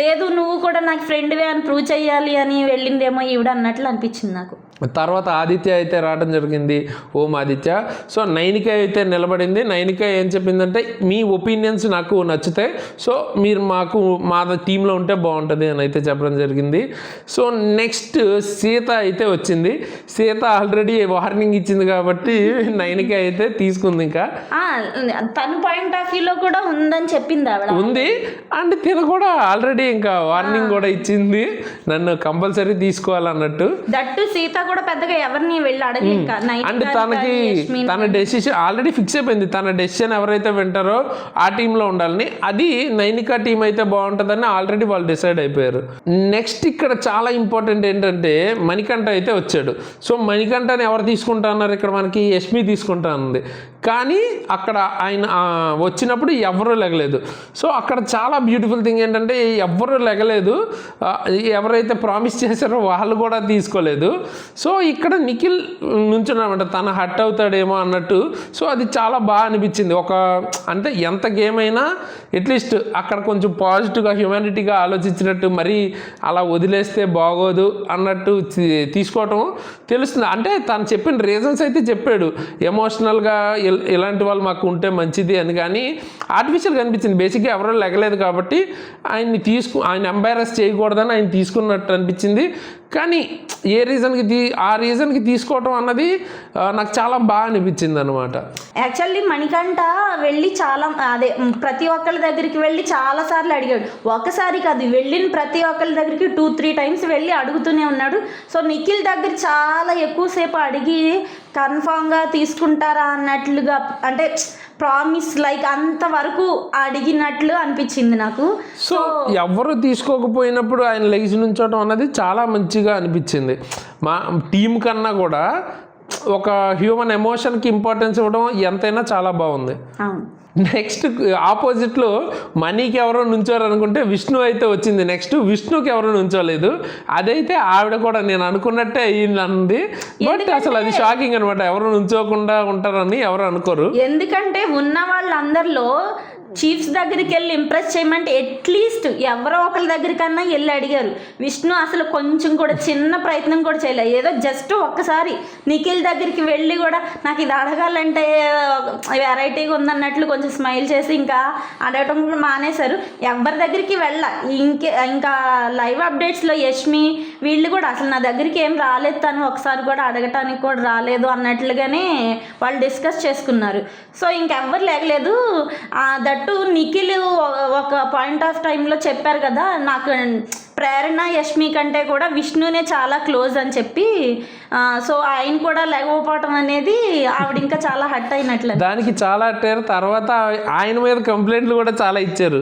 లేదు నువ్వు కూడా నాకు ఫ్రెండ్వే అని ప్రూవ్ చేయాలి అని వెళ్ళిందేమో ఈవిడ అన్నట్లు అనిపించింది నాకు. తర్వాత ఆదిత్య అయితే రావడం జరిగింది, ఓం ఆదిత్య. సో నైనిక అయితే నిలబడింది. నైనిక ఏం చెప్పిందంటే మీ ఒపీనియన్స్ నాకు నచ్చుతాయి, సో మీరు మా టీంలో ఉంటే బాగుంటుంది అని అయితే చెప్పడం జరిగింది. సో నెక్స్ట్ సీత అయితే వచ్చింది. సీత ఆల్రెడీ వార్నింగ్ ఇచ్చింది కాబట్టి నైనిక అయితే తీసుకుంది. ఇంకా తన పాయింట్ ఆఫ్ వ్యూలో కూడా ఉందని చెప్పింది ఆవిడ, ఉంది. అండ్ తిన కూడా ఆల్రెడీ ఇంకా వార్నింగ్ కూడా ఇచ్చింది, నన్ను కంపల్సరీ తీసుకోవాలన్నట్టు. దట్టు సీత కూడా పెద్దగా ఎవరిని వెళ్ళి అడగలేక అంటే తనకి తన డెసిషన్ ఆల్రెడీ ఫిక్స్ అయిపోయింది. తన డెసిషన్ ఎవరైతే వింటారో ఆ టీంలో ఉండాలని. అది నైనికా టీం అయితే బాగుంటుందని ఆల్రెడీ వాళ్ళు డిసైడ్ అయిపోయారు. నెక్స్ట్ ఇక్కడ చాలా ఇంపార్టెంట్ ఏంటంటే మణికంఠ అయితే వచ్చాడు. సో మణికంఠని ఎవరు తీసుకుంటా అన్నారు ఇక్కడ మనకి? యష్మి తీసుకుంటా ఉంది. కానీ అక్కడ ఆయన వచ్చినప్పుడు ఎవరూ లెగలేదు. సో అక్కడ చాలా బ్యూటిఫుల్ థింగ్ ఏంటంటే ఎవ్వరూ లెగలేదు. ఎవరైతే ప్రామిస్ చేశారో వాళ్ళు కూడా తీసుకోలేదు. సో ఇక్కడ నిఖిల్ నుంచున్నామంట తన హట్ అవుతాడేమో అన్నట్టు. సో అది చాలా బాగా అనిపించింది. అంటే ఎంత గేమ్ అయినా అట్లీస్ట్ అక్కడ కొంచెం పాజిటివ్గా హ్యూమానిటీగా ఆలోచించినట్టు, మరీ అలా వదిలేస్తే బాగోదు అన్నట్టు తీసుకోవటం తెలుస్తుంది. అంటే తను చెప్పిన రీజన్స్ అయితే చెప్పాడు, ఎమోషనల్గా ఇలాంటి వాళ్ళు మాకు ఉంటే మంచిది అని. కానీ ఆర్టిఫిషియల్గా అనిపించింది. బేసిక్గా ఎవరో లెగలేదు కాబట్టి ఆయన ఎంబారస్ చేయకూడదని ఆయన తీసుకున్నట్టు అనిపించింది. కానీ ఆ రీజన్కి తీసుకోవటం అన్నది నాకు చాలా బాగా అనిపించింది అనమాట. యాక్చువల్లీ మణికంఠ వెళ్ళి ప్రతి ఒక్కరి దగ్గరికి వెళ్ళి చాలాసార్లు అడిగాడు. ఒకసారి కాదు, వెళ్ళిన ప్రతి ఒక్కరి దగ్గరికి 2-3 టైమ్స్ వెళ్ళి అడుగుతూనే ఉన్నాడు. సో నిఖిల్ దగ్గర చాలా ఎక్కువసేపు అడిగి కన్ఫామ్గా తీసుకుంటారా అన్నట్లుగా, అంటే ప్రామిస్ లైక్ అంతవరకు అడిగినట్లు అనిపించింది నాకు. సో ఎవరు తీసుకోకపోయినప్పుడు ఆయన లెగ్స్ నుంచోవడం అన్నది చాలా మంచిగా అనిపించింది. మా టీం కన్నా కూడా ఒక హ్యూమన్ ఎమోషన్కి ఇంపార్టెన్స్ ఇవ్వడం ఎంతైనా చాలా బాగుంది. నెక్స్ట్ ఆపోజిట్లో మనీకి ఎవరో నుంచోరు అనుకుంటే విష్ణు అయితే వచ్చింది. నెక్స్ట్ విష్ణుకి ఎవరు నుంచోలేదు. అదైతే ఆవిడ కూడా నేను అనుకున్నట్టే అయ్యింది. బట్ అసలు అది షాకింగ్ అనమాట. ఎవరు నుంచోకుండా ఉంటారని ఎవరు అనుకోరు. ఎందుకంటే ఉన్న వాళ్ళందరిలో చీఫ్స్ దగ్గరికి వెళ్ళి ఇంప్రెస్ చేయమంటే అట్లీస్ట్ ఎవరో ఒకరి దగ్గరికన్నా వెళ్ళి అడిగారు. విష్ణు అసలు కొంచెం కూడా చిన్న ప్రయత్నం కూడా చేయలేదు. ఏదో జస్ట్ ఒక్కసారి నిఖిల్ దగ్గరికి వెళ్ళి కూడా నాకు ఇది అడగాలంటే వెరైటీగా ఉందన్నట్లు కొంచెం స్మైల్ చేసి ఇంకా అడగటం కూడా మానేశారు. ఎవరి దగ్గరికి ఇంకా లైవ్ అప్డేట్స్లో యష్మి వీళ్ళు కూడా అసలు నా దగ్గరికి ఏం రాలేదు, తను ఒకసారి కూడా అడగటానికి కూడా రాలేదు అన్నట్లుగానే వాళ్ళు డిస్కస్ చేసుకున్నారు. సో ఇంకెవ్వరు లేగలేదు. దట్టు నిఖిల్ ఒక పాయింట్ ఆఫ్ టైంలో చెప్పారు కదా, నాకు ప్రేరణ యష్మి కంటే కూడా విష్ణునే చాలా క్లోజ్ అని చెప్పి. సో ఆయన కూడా లేకపోవటం అనేది ఆవిడ ఇంకా చాలా హట్ అయినట్లు. దానికి చాలా హట్ అయ్యారు. తర్వాత ఆయన మీద కంప్లైంట్లు కూడా చాలా ఇచ్చారు.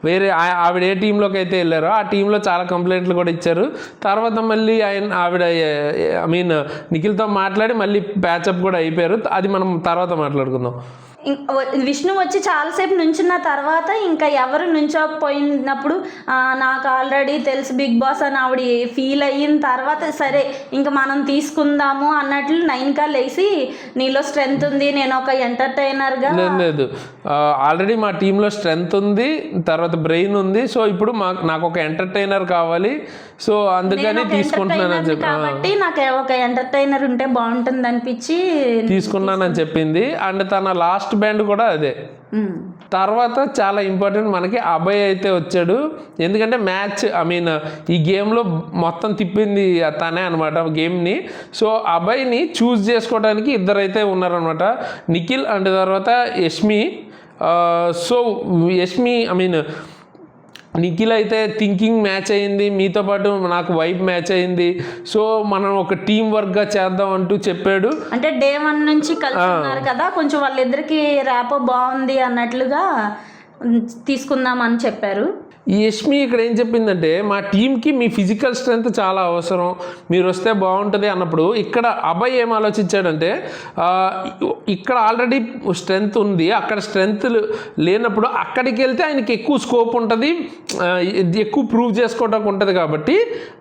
వేరే ఆవిడ ఏ టీంలోకి అయితే వెళ్ళారో ఆ టీంలో చాలా కంప్లైంట్లు కూడా ఇచ్చారు. తర్వాత మళ్ళీ ఆవిడ నిఖిల్తో మాట్లాడి మళ్ళీ ప్యాచప్ కూడా అయిపోయారు. అది మనం తర్వాత మాట్లాడుకుందాం. విష్ణు వచ్చి చాలాసేపు నుంచున్న తర్వాత ఇంకా ఎవరు నుంచోకపోయినప్పుడు నాకు ఆల్రెడీ తెలుసు బిగ్ బాస్ అని ఆవిడ ఫీల్ అయిన తర్వాత సరే ఇంకా మనం తీసుకుందాము అన్నట్లు నైనికా లేసి నీలో స్ట్రెంగ్త్ ఉంది, నేను ఒక ఎంటర్టైనర్గా. లేదు, ఆల్రెడీ మా టీంలో స్ట్రెంగ్త్ ఉంది, తర్వాత బ్రెయిన్ ఉంది. సో ఇప్పుడు నాకు ఒక ఎంటర్టైనర్ కావాలి. సో అందుకని తీసుకుంటున్నానని చెప్పి, కాబట్టి నాకు ఒక ఎంటర్టైనర్ ఉంటే బాగుంటుంది అనిపించి తీసుకున్నానని చెప్పింది. అండ్ తన లాస్ట్ బ్యాండ్ కూడా అదే. తర్వాత చాలా ఇంపార్టెంట్ మనకి అభయ్ అయితే వచ్చాడు. ఎందుకంటే ఈ గేమ్లో మొత్తం తిప్పింది తనే అనమాట గేమ్ని. సో అభయ్ని చూస్ చేసుకోవడానికి ఇద్దరైతే ఉన్నారనమాట, నిఖిల్ అండ్ తర్వాత యష్మి. సో యష్మి నిఖిల్ అయితే థింకింగ్ మ్యాచ్ అయింది, మీతో పాటు నాకు వైబ్ మ్యాచ్ అయింది. సో మనం ఒక టీం వర్క్గా చేద్దాం అంటూ చెప్పాడు. అంటే డే 1 నుంచి కలుస్తున్నారు కదా, కొంచెం వాళ్ళిద్దరికి ర్యాపో బాగుంది అన్నట్లుగా తీసుకుందామని చెప్పారు. ఈ యష్మి ఇక్కడ ఏం చెప్పిందంటే మా టీంకి మీ ఫిజికల్ స్ట్రెంగ్త్ చాలా అవసరం, మీరు వస్తే బాగుంటుంది అన్నప్పుడు ఇక్కడ అభయ్ ఏం ఆలోచించాడంటే ఇక్కడ ఆల్రెడీ స్ట్రెంగ్త్ ఉంది, అక్కడ స్ట్రెంగ్త్ లేనప్పుడు అక్కడికి వెళ్తే ఆయనకి ఎక్కువ స్కోప్ ఉంటుంది, ఎక్కువ ప్రూవ్ చేసుకోవడానికి ఉంటుంది కాబట్టి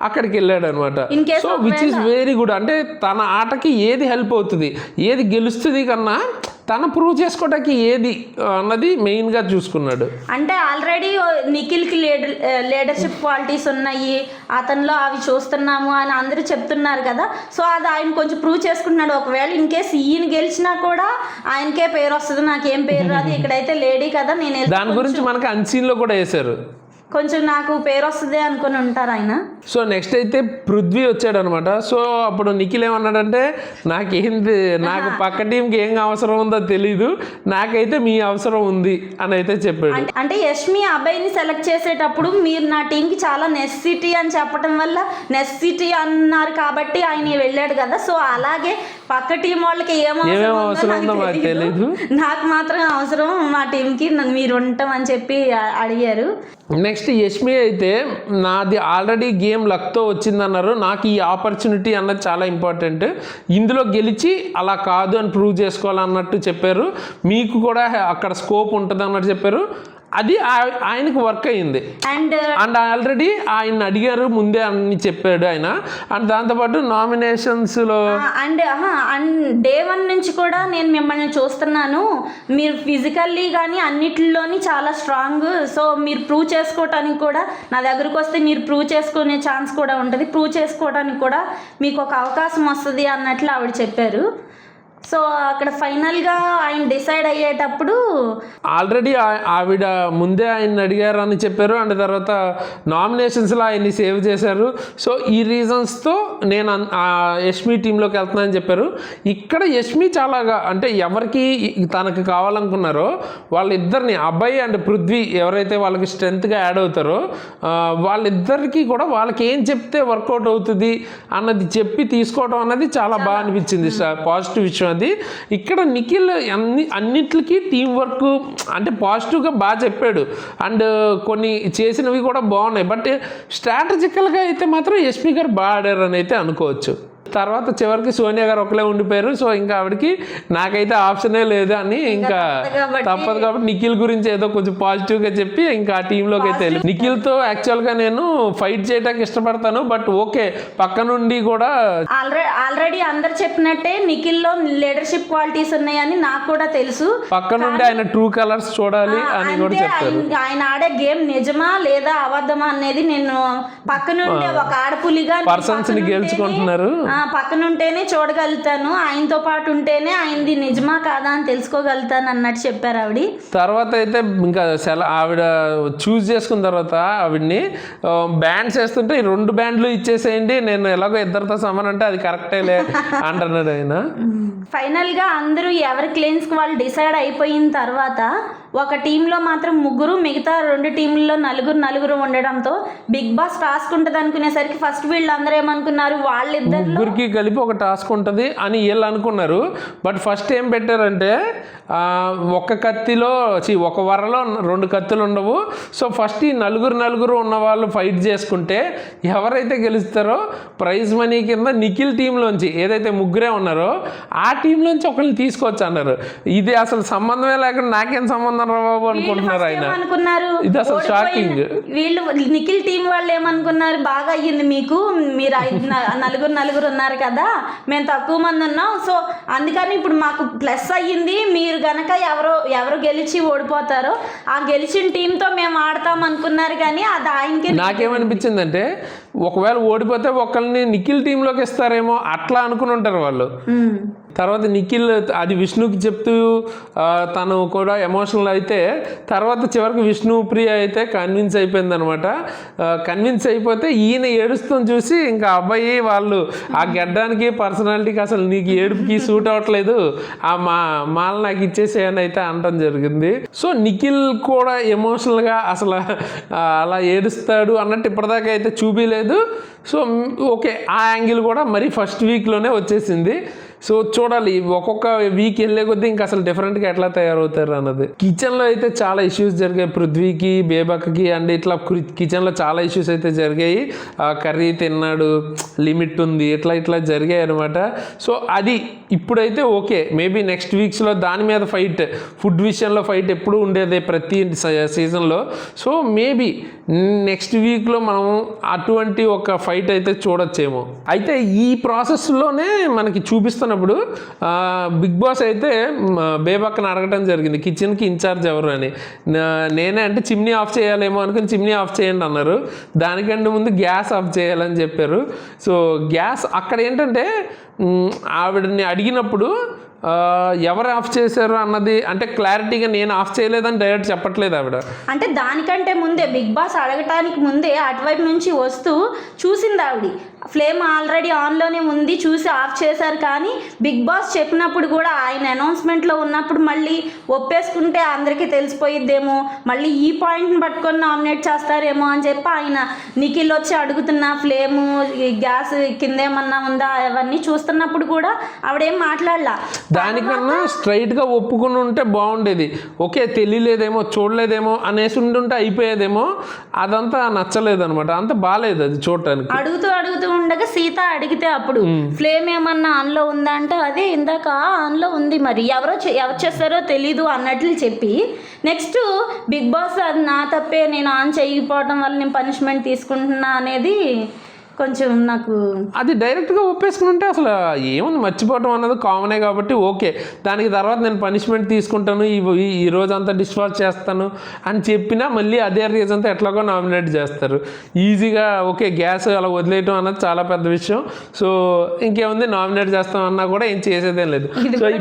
అక్కడికి వెళ్ళాడు అనమాట. So which is very good. అంటే తన ఆటకి ఏది హెల్ప్ అవుతుంది, ఏది గెలుస్తుంది కన్నా తను ప్రూవ్ చేసుకోవడానికి ఏది అన్నది మెయిన్గా చూసుకున్నాడు. అంటే ఆల్రెడీ నిఖిల్కి లీడర్షిప్ క్వాలిటీస్ ఉన్నాయి, అతనిలో అవి చూస్తున్నాము అని అందరూ చెప్తున్నారు కదా. సో అది ఆయన కొంచెం ప్రూవ్ చేసుకుంటున్నాడు. ఒకవేళ ఇన్ కేస్ ఈయన గెలిచినా కూడా ఆయనకే పేరు వస్తుంది, నాకేం పేరు రాదు, ఇక్కడైతే లేడీ కదా నేను. దాని గురించి మనకి అన్సీన్లో కూడా వేశారు. కొంచెం నాకు పేరు వస్తుంది అనుకుని ఉంటారు ఆయన. సో నెక్స్ట్ అయితే పృథ్వీ వచ్చాడు అనమాట. సో అప్పుడు నిఖిల్ ఏమన్నాడంటే నాకు పక్క టీంకి ఏం అవసరం ఉందో తెలీదు, నాకైతే మీ అవసరం ఉంది అని అయితే చెప్పాడు. అంటే యష్మి అబ్బాయిని సెలెక్ట్ చేసేటప్పుడు మీరు నా టీంకి చాలా నెసెసిటీ అని చెప్పడం వల్ల నెసెసిటీ అన్నారు కాబట్టి ఆయన వెళ్ళాడు కదా. సో అలాగే పక్క టీం వాళ్ళకి ఏం అవసరం ఉందో నాకు తెలీదు, నాకు మాత్రం అవసరం మా టీంకి మీరు ఉంటాం అని చెప్పి అడిగారు. నెక్స్ట్ యష్మి అయితే నాది ఆల్రెడీ గేమ్ లక్తో వచ్చిందన్నారు, నాకు ఈ ఆపర్చునిటీ అన్నది చాలా ఇంపార్టెంట్, ఇందులో గెలిచి అలా కాదు అని ప్రూవ్ చేసుకోవాలన్నట్టు చెప్పారు. మీకు కూడా అక్కడ స్కోప్ ఉంటుంది అన్నట్టు చెప్పారు. అది ఆయనకు వర్క్ అయ్యింది. అండ్ ఆల్రెడీ ఆయన అడిగారు ముందే అని చెప్పాడు ఆయన. అండ్ దాంతోపాటు నామినేషన్స్లో అండ్ డే 1 నుంచి కూడా నేను మిమ్మల్ని చూస్తున్నాను, మీరు ఫిజికల్లీ కానీ అన్నిటిలోని చాలా స్ట్రాంగ్, సో మీరు ప్రూవ్ చేసుకోవటానికి కూడా నా దగ్గరకు వస్తే మీరు ప్రూవ్ చేసుకునే ఛాన్స్ కూడా ఉంటుంది, ప్రూవ్ చేసుకోవడానికి కూడా మీకు ఒక అవకాశం వస్తుంది అన్నట్లు ఆవిడ చెప్పారు. సో అక్కడ ఫైనల్గా ఆయన డిసైడ్ అయ్యేటప్పుడు ఆల్రెడీ ఆవిడ ముందే ఆయన అడిగారు అని చెప్పారు. అండ్ తర్వాత నామినేషన్స్లో ఆయన్ని సేవ్ చేశారు. సో ఈ రీజన్స్తో నేను యష్మి టీంలోకి వెళ్తున్నానని చెప్పారు. ఇక్కడ యష్మి చాలాగా అంటే ఎవరికి తనకు కావాలనుకున్నారో వాళ్ళిద్దరిని, అబ్బాయి అండ్ పృథ్వీ ఎవరైతే వాళ్ళకి స్ట్రెంత్గా యాడ్ అవుతారో వాళ్ళిద్దరికీ కూడా వాళ్ళకి ఏం చెప్తే వర్కౌట్ అవుతుంది అన్నది చెప్పి తీసుకోవడం అన్నది చాలా బాగా అనిపించింది, పాజిటివ్ విషయం అది. ఇక్కడ నిఖిల్ అన్నిటికీ టీం వర్క్ అంటే పాజిటివ్గా బాగా చెప్పాడు. అండ్ కొన్ని చేసినవి కూడా బాగున్నాయి. బట్ స్ట్రాటజికల్గా అయితే మాత్రం యష్మి గారు బాగా ఆడారు అని అయితే అనుకోవచ్చు. తర్వాత చివరికి సోనియా గారు ఒకలే ఉండిపోయారు. సో ఇంకా ఆవిడకి నాకైతే ఆప్షనే లేదు అని ఇంకా తప్పదు కాబట్టి నిఖిల్ గురించి ఏదో కొంచెం పాజిటివ్గా చెప్పి ఇంకా ఆ టీంలోకి అయితే వెళ్ళి నిఖిల్తో యాక్చువల్గా నేను ఫైట్ చేయడానికి ఇష్టపడతాను. బట్ ఓకే పక్క నుండి కూడా ఆల్రెడీ అందరు చెప్పినట్టే నిఖిల్లో లీడర్షిప్ క్వాలిటీస్ ఉన్నాయని నాకు కూడా తెలుసు. పక్క నుండి ఆయన ట్రూ కలర్స్ చూడాలి అని కూడా చెప్తారు. ఆయన ఆడే గేమ్ నిజమా లేదా అబద్ధమా అనేది నేను పక్క నుండి ఒక ఆడపులిగా పర్సన్స్ ని గెలుచుకుంటున్నారు, పక్కన ఉంటేనే చూడగలుగుతాను, ఆయనతో పాటు ఉంటేనే ఆయనది నిజమా కాదా అని తెలుసుకోగలుగుతాను అన్నట్టు చెప్పారు ఆవిడ. తర్వాత అయితే ఇంకా ఆవిడ చూస్ చేసుకున్న తర్వాత ఆవిడ్ని బ్యాండ్స్ వేస్తుంటే 2 బ్యాండ్లు ఇచ్చేసేయండి, నేను ఎలాగో ఇద్దరితో సమానం అంటే అది కరెక్టేలే అంటున్నాడు ఆయన. ఫైనల్గా అందరూ ఎవరి క్లెయిమ్స్కి వాళ్ళు డిసైడ్ అయిపోయిన తర్వాత ఒక టీంలో మాత్రం 3, మిగతా 2 టీంలలో 4 ఉండడంతో బిగ్ బాస్ టాస్క్ ఉంటుంది అనుకునేసరికి ఫస్ట్ వీళ్ళందరూ ఏమనుకున్నారు, ముగ్గురికి కలిపి ఒక టాస్క్ ఉంటుంది అని వీళ్ళు అనుకున్నారు. బట్ ఫస్ట్ ఏం పెట్టారంటే ఒక వరలో 2 కత్తులు ఉండవు. సో ఫస్ట్ ఈ 4 ఉన్న వాళ్ళు ఫైట్ చేసుకుంటే ఎవరైతే గెలుస్తారో ప్రైజ్ మనీ కింద నిఖిల్ టీంలోంచి ఏదైతే 3 ఉన్నారో ఆ టీంలోంచి ఒకరిని తీసుకోవచ్చు అన్నారు. ఇది అసలు సంబంధమే లేకుండా నాకేం సంబంధం రాబాబు అనుకుంటున్నారు ఆయన. ఇది అసలు షాకింగ్. వీళ్ళు నిఖిల్ టీం వాళ్ళు ఏమనుకున్నారు, బాగా అయ్యింది మీకు, మీరు 4 ఉన్నారు కదా, మేము తక్కువ మంది ఉన్నాం, సో అందుకని ఇప్పుడు మాకు ప్లస్ అయ్యింది, మీరు గనక ఎవరు గెలిచి ఓడిపోతారో ఆ గెలిచిన టీంతో మేము ఆడతాం అనుకున్నారు. కానీ అది ఆయనకి నాకేమనిపించిందంటే ఒకవేళ ఓడిపోతే ఒకరిని నిఖిల్ టీంలోకి ఇస్తారేమో అట్లా అనుకుని ఉంటారు వాళ్ళు. తర్వాత నిఖిల్ అది విష్ణుకి చెప్తూ తను కూడా ఎమోషనల్ అయితే తర్వాత చివరికి విష్ణుప్రియ అయితే కన్విన్స్ అయిపోయింది అనమాట. కన్విన్స్ అయిపోతే ఈయన ఏడుస్తాం చూసి ఇంకా అబ్బాయి వాళ్ళు ఆ గడ్డానికి పర్సనాలిటీకి అసలు నీకు ఏడుపుకి సూట్ అవ్వట్లేదు, ఆ మాల నాకు ఇచ్చేసేయని అయితే అనటం జరిగింది. సో నిఖిల్ కూడా ఎమోషనల్గా అసలు అలా ఏడుస్తాడు అన్నట్టు ఇప్పటిదాకా అయితే చూపించలేదు. సో ఓకే ఆ యాంగిల్ కూడా మరి ఫస్ట్ వీక్లోనే వచ్చేసింది. సో చూడాలి ఒక్కొక్క వీక్ వెళ్ళే కొద్దీ ఇంకా అసలు డిఫరెంట్గా ఎట్లా తయారవుతారు అన్నది. కిచెన్లో అయితే చాలా ఇష్యూస్ జరిగాయి పృథ్వీకి, బేబక్కి. అండ్ ఇట్లా కిచెన్లో చాలా ఇష్యూస్ అయితే జరిగాయి. కర్రీ తిన్నాడు, లిమిట్ ఉంది, ఇట్లా జరిగాయి అనమాట. సో అది ఇప్పుడైతే ఓకే, మేబీ నెక్స్ట్ వీక్స్లో దాని మీద ఫైట్, ఫుడ్ విషయంలో ఫైట్ ఎప్పుడు ఉండేదే ప్రతి సీజన్లో. సో మేబీ నెక్స్ట్ వీక్లో మనం అటువంటి ఒక ఫైట్ అయితే చూడొచ్చేమో. అయితే ఈ ప్రాసెస్లోనే మనకి చూపిస్తున్నప్పుడు బిగ్ బాస్ అయితే బేబక్కని అడగటం జరిగింది కిచెన్కి ఇన్ఛార్జ్ ఎవరు అని. నేనే అంటే చిమ్నీ ఆఫ్ చేయాలేమో అనుకుని చిమ్నీ ఆఫ్ చేయండి అన్నారు. దానికంటే ముందు గ్యాస్ ఆఫ్ చేయాలని చెప్పారు. సో గ్యాస్ అక్కడ ఏంటంటే ఆవిడని అడిగినప్పుడు ఎవరు ఆఫ్ చేశారు అన్నది అంటే క్లారిటీగా నేను ఆఫ్ చేయలేదని డైరెక్ట్ చెప్పట్లేదు ఆవిడ. అంటే దానికంటే ముందే బిగ్ బాస్ అడగటానికి ముందే అటువైపు నుంచి వస్తూ చూసింది ఆవిడ. ఫ్లేమ్ ఆల్రెడీ ఆన్లోనే ఉంది, చూసి ఆఫ్ చేశారు. కానీ బిగ్ బాస్ చెప్పినప్పుడు కూడా ఆయన అనౌన్స్మెంట్లో ఉన్నప్పుడు మళ్ళీ ఒప్పేసుకుంటే అందరికీ తెలిసిపోయిద్దేమో, మళ్ళీ ఈ పాయింట్ని పట్టుకొని నామినేట్ చేస్తారేమో అని చెప్పి ఆయన నిఖిల్ వచ్చి అడుగుతున్న ఫ్లేము గ్యాస్ కింద ఏమన్నా ఉందా అవన్నీ చూస్తున్నప్పుడు కూడా ఆవిడేం మాట్లాడలా. దానికన్నా స్ట్రైట్గా ఒప్పుకుని ఉంటే బాగుండేది. ఓకే తెలియలేదేమో చూడలేదేమో అనేసి ఉంటుంటే అయిపోయేదేమో. అదంతా నచ్చలేదు అనమాట, అంత బాగాలేదు అది చూడటానికి. అడుగుతూ ఉండగా సీత అడిగితే అప్పుడు ఫ్లేమ్ ఏమన్నా ఆన్లో ఉందా అంటే అదే ఇందాక ఆన్లో ఉంది, మరి ఎవరు చేస్తారో తెలీదు అన్నట్లు చెప్పి నెక్స్ట్ బిగ్ బాస్ అది నా తప్పే, నేను ఆన్ చేయకపోవడం వల్ల నేను పనిష్మెంట్ తీసుకుంటున్నా అనేది కొంచెం నాకు అది డైరెక్ట్గా ఒప్పేసుకుని ఉంటే అసలు ఏముంది, మర్చిపోవటం అన్నది కామనే కాబట్టి ఓకే. దానికి తర్వాత నేను పనిష్మెంట్ తీసుకుంటాను, ఈ రోజు అంతా డిస్పాచ్ చేస్తాను అని చెప్పినా మళ్ళీ అదే రీజన్తో ఎట్లాగో నామినేట్ చేస్తారు ఈజీగా. ఓకే గ్యాస్ అలా వదిలేయటం అన్నది చాలా పెద్ద విషయం. సో ఇంకేముంది నామినేట్ చేస్తాం అన్నా కూడా ఏం చేసేదేం లేదు. సో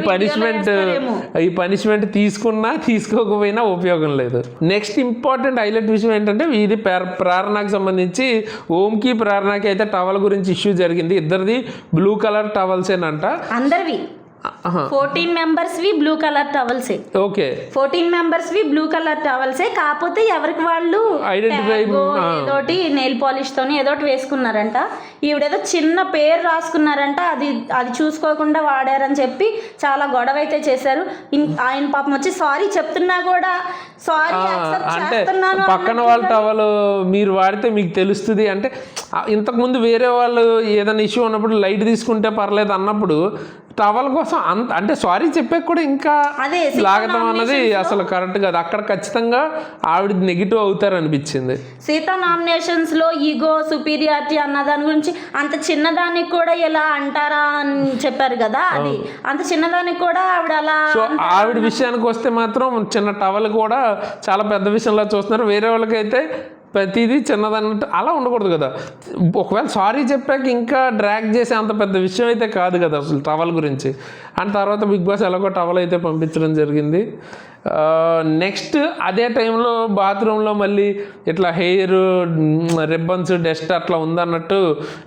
ఈ పనిష్మెంట్ తీసుకున్నా తీసుకోకపోయినా ఉపయోగం లేదు. నెక్స్ట్ ఇంపార్టెంట్ హైలైట్ విషయం ఏంటంటే ఇది ప్రేరణకు సంబంధించి ఓంకి ప్రేరణకి అయితే టవల్ గురించి ఇష్యూ జరిగింది. ఇద్దరిది బ్లూ కలర్ టవల్సేనంట, అందరివి 14 మెంబర్స్వి బ్లూ కలర్ టవల్సే. ఓకే 14 మెంబర్స్వి బ్లూ కలర్ టవల్సే. కాకపోతే ఎవరికి వాళ్ళు ఐడెంటిఫై ఏదోటి నెయిల్ పాలిష్ తోని ఏదోటి వేసుకున్నారంట. ఈవిడేదో చిన్న పేరు రాసుకున్నారంట, అది చూసుకోకుండా వాడారని చెప్పి చాలా గొడవ అయితే చేశారు. ఆయన పాపం వచ్చి సారీ చెప్తున్నా కూడా సారీ అంటే పక్కన వాళ్ళ టవల్ మీరు వాడితే మీకు తెలుస్తుంది అంటే, ఇంతకుముందు వేరే వాళ్ళు ఏదైనా ఇష్యూ ఉన్నప్పుడు లైట్ తీసుకుంటే పర్లేదు అన్నప్పుడు టవల్ కోసం అంటే సారీ చెప్పే కూడా ఇంకా లాగటం అన్నది అసలు కరెక్ట్ కాదు. అక్కడ ఖచ్చితంగా ఆవిడ నెగిటివ్ అవుతారు అనిపించింది. సీతా నామినేషన్స్ లో ఈగో సుపీరియారిటీ అన్న దాని గురించి అంత చిన్నదానికి కూడా ఎలా అంటారా అని చెప్పారు కదా, అది అంత చిన్నదానికి కూడా ఆవిడ అలా. సో ఆవిడ విషయానికి వస్తే మాత్రం చిన్న టవల్ కూడా చాలా పెద్ద విషయంలో చూస్తున్నారు. వేరే వాళ్ళకైతే ప్రతిదీ చిన్నదన్నట్టు అలా ఉండకూడదు కదా. ఒకవేళ సారీ చెప్పాక ఇంకా డ్రాగ్ చేసే అంత పెద్ద విషయం అయితే కాదు కదా అసలు టవల్ గురించి. అండ్ తర్వాత బిగ్ బాస్ ఎలాగో టవల్ అయితే పంపించడం జరిగింది. నెక్స్ట్ అదే టైంలో బాత్రూంలో మళ్ళీ ఇట్లా హెయిర్ రిబ్బన్స్ డస్ట్ అట్లా ఉందన్నట్టు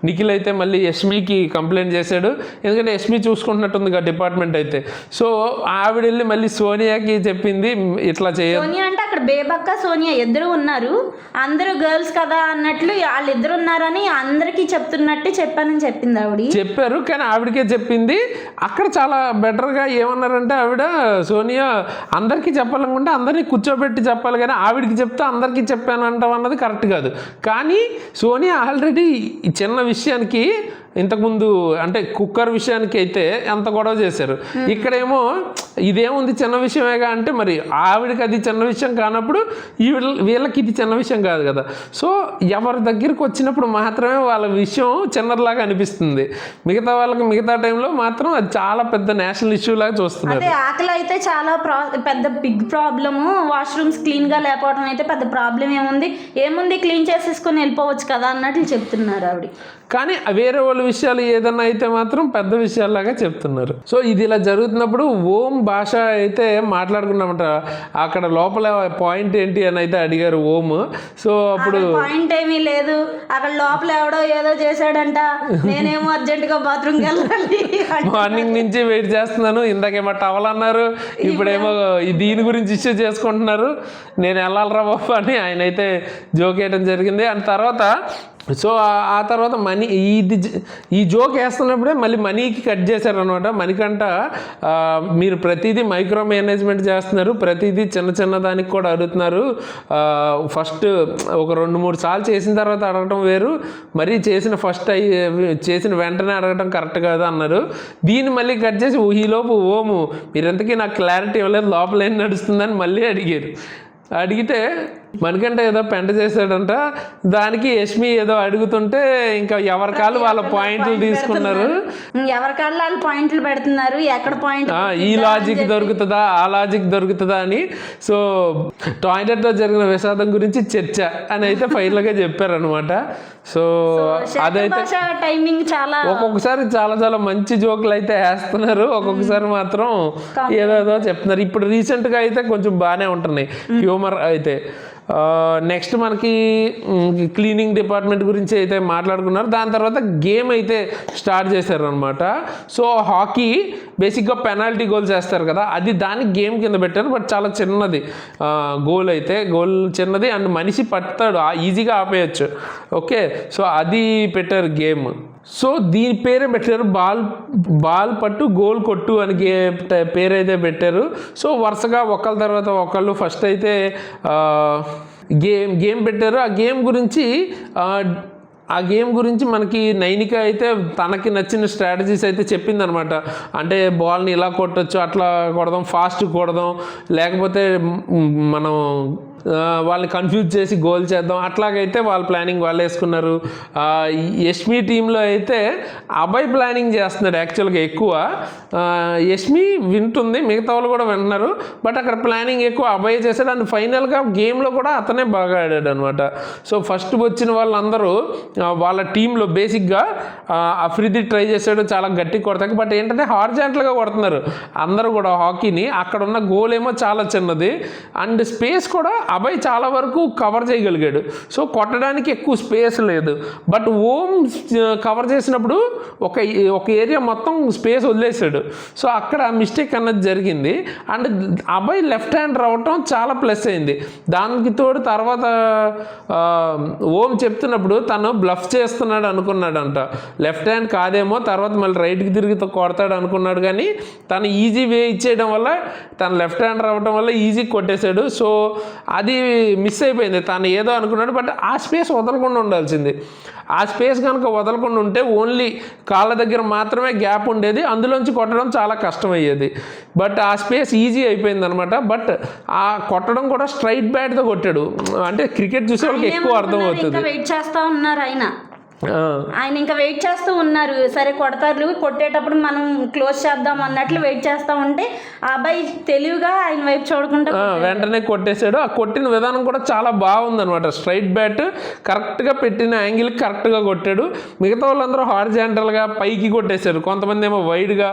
నిఖిల్ అయితే మళ్ళీ యష్మికి కంప్లైంట్ చేశాడు. ఎందుకంటే యష్మి చూసుకుంటున్నట్టుంది కదా డిపార్ట్మెంట్ అయితే. సో ఆవిడ వెళ్ళి మళ్ళీ సోనియాకి చెప్పింది ఇట్లా చేయాలి. సోనియా అంటే అక్కడ బేబక్క సోనియా ఇద్దరు ఉన్నారు, అందరూ గర్ల్స్ కదా అన్నట్లు వాళ్ళిద్దరు ఉన్నారని అందరికీ చెప్తున్నట్టు చెప్పానని చెప్పింది ఆవిడ. చెప్పారు కానీ ఆవిడకే చెప్పింది. అక్కడ చాలా బెటర్గా ఏమన్నారంటే ఆవిడ సోనియా అందరికీ చెప్పాలనుకుంటే అందరినీ కూర్చోబెట్టి చెప్పాలి కానీ ఆవిడికి చెప్తే అందరికీ చెప్పానంటాం అన్నది కరెక్ట్ కాదు. కానీ సోనియా ఆల్రెడీ చిన్న విషయానికి ఇంతకుముందు అంటే కుక్కర్ విషయానికి అయితే ఎంత గొడవ చేశారు. ఇక్కడేమో ఇదేముంది చిన్న విషయమేగా అంటే మరి ఆవిడకి అది చిన్న విషయం కానప్పుడు వీళ్ళకి ఇది చిన్న విషయం కాదు కదా. సో ఎవరి దగ్గరికి వచ్చినప్పుడు మాత్రమే వాళ్ళ విషయం చిన్నదిలాగా అనిపిస్తుంది. మిగతా వాళ్ళకి మిగతా టైంలో మాత్రం అది చాలా పెద్ద నేషనల్ ఇష్యూ లాగా చూస్తున్నారు. అదే ఆకలి అయితే చాలా పెద్ద బిగ్ ప్రాబ్లము. వాష్రూమ్స్ క్లీన్గా లేకపోవడం అయితే పెద్ద ప్రాబ్లం ఏముంది క్లీన్ చేసేసుకొని వెళ్ళిపోవచ్చు కదా అన్నట్లు చెప్తున్నారు ఆవిడ. కానీ వేరే వాళ్ళ విషయాలు ఏదన్నా అయితే మాత్రం పెద్ద విషయాల్లాగా చెప్తున్నారు. సో ఇది ఇలా జరుగుతున్నప్పుడు ఓం భాష అయితే మాట్లాడుకున్నామంట. అక్కడ లోపల పాయింట్ ఏంటి అని అయితే అడిగారు ఓం. సో అప్పుడు పాయింట్ ఏమీ లేదు, అక్కడ లోపల ఎవడో ఏదో చేశాడంట, నేనేమో అర్జెంటుగా బాత్రూమ్కి వెళ్ళాలి. మార్నింగ్ నుంచి వెయిట్ చేస్తున్నాను, ఇందాకేమో టవల్ అన్నారు, ఇప్పుడేమో దీని గురించి ఇష్యూ చేసుకుంటున్నారు, నేను వెళ్ళాలరా బాబు అని ఆయన అయితే జోక్ వేయడం జరిగింది. అండ్ తర్వాత సో ఆ తర్వాత మనీ ఈ జోక్ వేస్తున్నప్పుడే మళ్ళీ మనీకి కట్ చేశారనమాట. మనీకంట మీరు ప్రతిదీ మైక్రో మేనేజ్మెంట్ చేస్తున్నారు, ప్రతిదీ చిన్న దానికి కూడా అడుగుతున్నారు. ఫస్ట్ ఒక 2-3 సార్లు చేసిన తర్వాత అడగటం వేరు, మరీ చేసిన వెంటనే అడగటం కరెక్ట్ కాదు అన్నారు. దీన్ని మళ్ళీ కట్ చేసి ఈలోపు ఓము మీరెంతకీ నాకు క్లారిటీ ఇవ్వలేదు, లోపల ఏం నడుస్తుందని మళ్ళీ అడిగారు. అడిగితే మనకంటే ఏదో పెంట చేశాడంట, దానికి యష్మి ఏదో అడుగుతుంటే ఇంకా ఎవరి కాళ్ళు వాళ్ళ పాయింట్లు తీసుకున్నారు. ఎవరి కాళ్ళు వాళ్ళు పాయింట్లు పెడుతున్నారు, ఎక్కడ పాయింట్ ఈ లాజిక్ దొరుకుతుందా ఆ లాజిక్ దొరుకుతుందా అని. సో టాయిలెట్లో జరిగిన విషాదం గురించి చర్చ అని అయితే ఫైనల్గా చెప్పారనమాట. సో అదైతే టైమింగ్ చాలా ఒక్కొక్కసారి చాలా చాలా మంచి జోకులు అయితే వేస్తున్నారు, ఒక్కొక్కసారి మాత్రం ఏదేదో చెప్తున్నారు. ఇప్పుడు రీసెంట్గా అయితే కొంచెం బాగానే ఉంటున్నాయి హ్యూమర్ అయితే. నెక్స్ట్ మనకి క్లీనింగ్ డిపార్ట్మెంట్ గురించి అయితే మాట్లాడుకున్నారు. దాని తర్వాత గేమ్ అయితే స్టార్ట్ చేశారు అనమాట. సో హాకీ బేసిక్గా పెనాల్టీ గోల్స్ వేస్తారు కదా, అది దానికి గేమ్ కింద పెట్టారు. బట్ చాలా చిన్నది గోల్ అయితే, గోల్ చిన్నది అండ్ మనిషి పడతాడు, ఈజీగా ఆపేయచ్చు. ఓకే, సో అది పెట్టారు గేమ్. సో దీని పేరే పెట్టారు బాల్ పట్టు గోల్ కొట్టు అని పేరైతే పెట్టారు. సో వరుసగా ఒకళ్ళ తర్వాత ఒకళ్ళు ఫస్ట్ అయితే గేమ్ పెట్టారు. ఆ గేమ్ గురించి మనకి నైనిక అయితే తనకి నచ్చిన స్ట్రాటజీస్ అయితే చెప్పిందనమాట. అంటే బాల్ని ఇలా కొట్టచ్చు, అట్లా కొడదాం, ఫాస్ట్ కొడదాం, లేకపోతే మనం వాళ్ళని కన్ఫ్యూజ్ చేసి గోల్ చేద్దాం, అట్లాగైతే వాళ్ళ ప్లానింగ్ వాళ్ళు వేసుకున్నారు. యష్మి టీంలో అయితే అభయ్ ప్లానింగ్ చేస్తున్నాడు యాక్చువల్గా ఎక్కువ. యష్మి వింటుంది, మిగతా వాళ్ళు కూడా వింటున్నారు, బట్ అక్కడ ప్లానింగ్ ఎక్కువ అభయ్ చేశాడు. అండ్ ఫైనల్గా గేమ్లో కూడా అతనే బాగా ఆడాడు అనమాట. సో ఫస్ట్ వచ్చిన వాళ్ళందరూ వాళ్ళ టీంలో బేసిక్గా అఫ్రిది ట్రై చేశాడు, చాలా గట్టి కొడతాక. బట్ ఏంటంటే హార్జాంటల్గా కొడుతున్నారు అందరూ కూడా హాకీని. అక్కడ ఉన్న గోల్ ఏమో చాలా చిన్నది అండ్ స్పేస్ కూడా అభయ్ చాలా వరకు కవర్ చేయగలిగాడు. సో కొట్టడానికి ఎక్కువ స్పేస్ లేదు. బట్ ఓం కవర్ చేసినప్పుడు ఒక ఏరియా మొత్తం స్పేస్ వదిలేశాడు. సో అక్కడ మిస్టేక్ అన్నది జరిగింది. అండ్ అభయ్ లెఫ్ట్ హ్యాండ్ రావటం చాలా ప్లస్ అయింది. దానికి తోడు తర్వాత ఓం చెప్తున్నప్పుడు తను బ్లఫ్ చేస్తున్నాడు అనుకున్నాడంట, లెఫ్ట్ హ్యాండ్ కాదేమో, తర్వాత మళ్ళీ రైట్కి తిరిగి కొడతాడు అనుకున్నాడు. కానీ తను ఈజీ వే ఇచ్చేయడం వల్ల, తను లెఫ్ట్ హ్యాండ్ రావడం వల్ల ఈజీ కొట్టేశాడు. సో అది మిస్ అయిపోయింది. తను ఏదో అనుకున్నాడు, బట్ ఆ స్పేస్ వదలకుండా ఉండాల్సింది. ఆ స్పేస్ కనుక వదలకుండా ఉంటే ఓన్లీ కాళ్ళ దగ్గర మాత్రమే గ్యాప్ ఉండేది, అందులోంచి కొట్టడం చాలా కష్టమయ్యేది. బట్ ఆ స్పేస్ ఈజీ అయిపోయింది అనమాట. బట్ ఆ కొట్టడం కూడా స్ట్రైట్ బ్యాట్తో కొట్టాడు. అంటే క్రికెట్ చూసే వాళ్ళకి ఎక్కువ అర్థమవుతుంది. వెయిట్ చేస్తూ ఉన్నారు ఆయన ఇంకా వెయిట్ చేస్తూ ఉన్నారు. సరే కొడతారు, కొట్టేటప్పుడు మనం క్లోజ్ చేద్దాం అన్నట్లు వెయిట్ చేస్తూ ఉంటే ఆ అబ్బాయి తెలివిగా ఆయన వైపు చూడకుండా వెంటనే కొట్టేశాడు. ఆ కొట్టిన విధానం కూడా చాలా బాగుందనమాట. స్ట్రైట్ బ్యాట్ కరెక్ట్గా పెట్టిన యాంగిల్ కరెక్ట్గా కొట్టాడు. మిగతా వాళ్ళందరూ హారిజాంటల్గా పైకి కొట్టేశారు, కొంతమంది ఏమో వైడ్గా.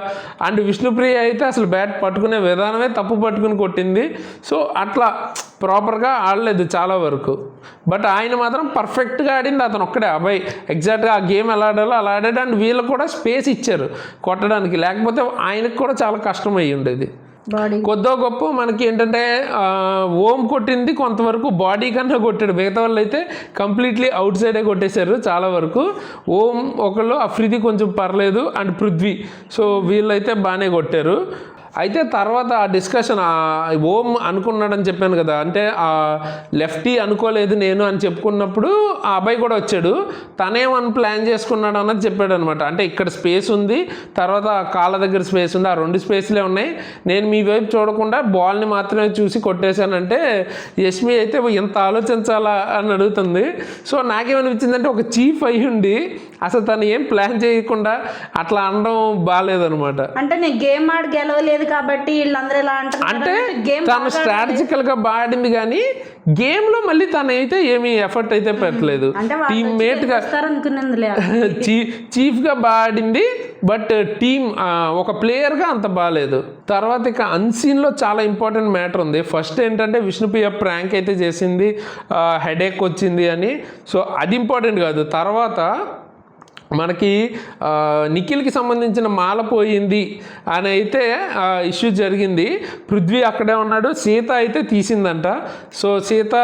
అండ్ విష్ణుప్రియ అయితే అసలు బ్యాట్ పట్టుకునే విధానమే తప్పు పట్టుకుని కొట్టింది. సో అట్లా ప్రాపర్గా ఆడలేదు చాలా వరకు. బట్ ఆయన మాత్రం పర్ఫెక్ట్గా ఆడింది, అతను ఒక్కడే అబ్బాయి. ఎగ్జాక్ట్గా ఆ గేమ్ ఎలా ఆడాలో అలా ఆడాడు. అండ్ వీళ్ళకు కూడా స్పేస్ ఇచ్చారు కొట్టడానికి, లేకపోతే ఆయనకు కూడా చాలా కష్టం అయ్యి ఉండేది. కొద్దో గొప్ప మనకి ఏంటంటే ఓం కొట్టింది కొంతవరకు బాడీ కన్నా కొట్టాడు, మిగతా వాళ్ళు అయితే కంప్లీట్లీ అవుట్ సైడే కొట్టేశారు చాలా వరకు. ఓం ఒకళ్ళు, అఫ్రిది కొంచెం పర్లేదు, అండ్ పృథ్వీ. సో వీళ్ళైతే బాగానే కొట్టారు. అయితే తర్వాత ఆ డిస్కషన్ ఓం అనుకున్నాడని చెప్పాను కదా, అంటే ఆ లెఫ్టీ అనుకోలేదు నేను అని చెప్పుకున్నప్పుడు ఆ అబ్బాయి కూడా వచ్చాడు. తనేమని ప్లాన్ చేసుకున్నాడు అన్నది చెప్పాడు అనమాట. అంటే ఇక్కడ స్పేస్ ఉంది, తర్వాత కాళ్ళ దగ్గర స్పేస్ ఉంది, ఆ రెండు స్పేస్లే ఉన్నాయి, నేను మీ వైపు చూడకుండా బాల్ని మాత్రమే చూసి కొట్టేశానంటే యష్మి అయితే ఎంత ఆలోచించాలా అని అడుగుతుంది. సో నాకేమనిపించిందంటే ఒక చీఫ్ అయ్యి ఉండి అసలు తను ఏం ప్లాన్ చేయకుండా అట్లా అనడం బాగాలేదనమాట. అంటే నేను గేమ్ ఆడి గెలవలేదు కాబట్టి వీళ్ళందరూ ఎలా అంటారు అంటే తను స్ట్రాటజికల్గా బాడింది, కానీ గేమ్లో మళ్ళీ తను అయితే ఏమీ ఎఫర్ట్ అయితే పెట్టలేదు. టీమ్మేట్గా చీఫ్గా బాడింది, బట్ టీమ్ ఒక ప్లేయర్గా అంత బాగాలేదు. తర్వాత ఇక అన్సీన్లో చాలా ఇంపార్టెంట్ మ్యాటర్ ఉంది. ఫస్ట్ ఏంటంటే విష్ణుప్రియ ప్రాంక్ అయితే చేసింది, హెడేక్ వచ్చింది అని. సో అది ఇంపార్టెంట్ కాదు. తర్వాత మనకి నిఖిల్కి సంబంధించిన మాల పోయింది అని అయితే ఇష్యూ జరిగింది. పృథ్వీ అక్కడే ఉన్నాడు, సీత అయితే తీసిందంట. సో సీత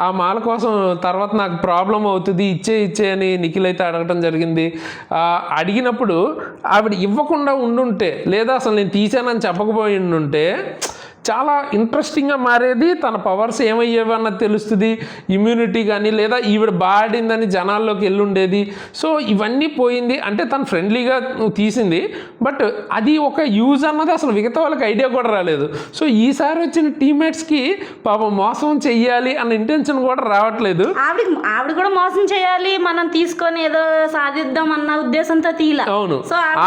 ఆ మాల కోసం తర్వాత నాకు ప్రాబ్లం అవుతుంది, ఇచ్చే అని నిఖిల్ అయితే అడగటం జరిగింది. అడిగినప్పుడు ఆవిడ ఇవ్వకుండా ఉండుంటే, లేదా అసలు నేను తీసానని చెప్పకపోయి ఉండుంటే చాలా ఇంట్రెస్టింగ్గా మారేది, తన పవర్స్ ఏమయ్యేవి అన్నది తెలుస్తుంది, ఇమ్యూనిటీ కానీ లేదా ఈవిడ బాడిందని జనాల్లోకి వెళ్ళుండేది. సో ఇవన్నీ పోయింది. అంటే తను ఫ్రెండ్లీగా తీసింది, బట్ అది ఒక యూజ్ అన్నది అసలు మిగతా వాళ్ళకి ఐడియా కూడా రాలేదు. సో ఈసారి వచ్చిన టీమ్మేట్స్కి పాపం మోసం చెయ్యాలి అన్న ఇంటెన్షన్ కూడా రావట్లేదు. ఆవిడ కూడా మోసం చేయాలి, మనం తీసుకొని ఏదో సాధిద్దాం అన్న ఉద్దేశంతో తీల. అవును,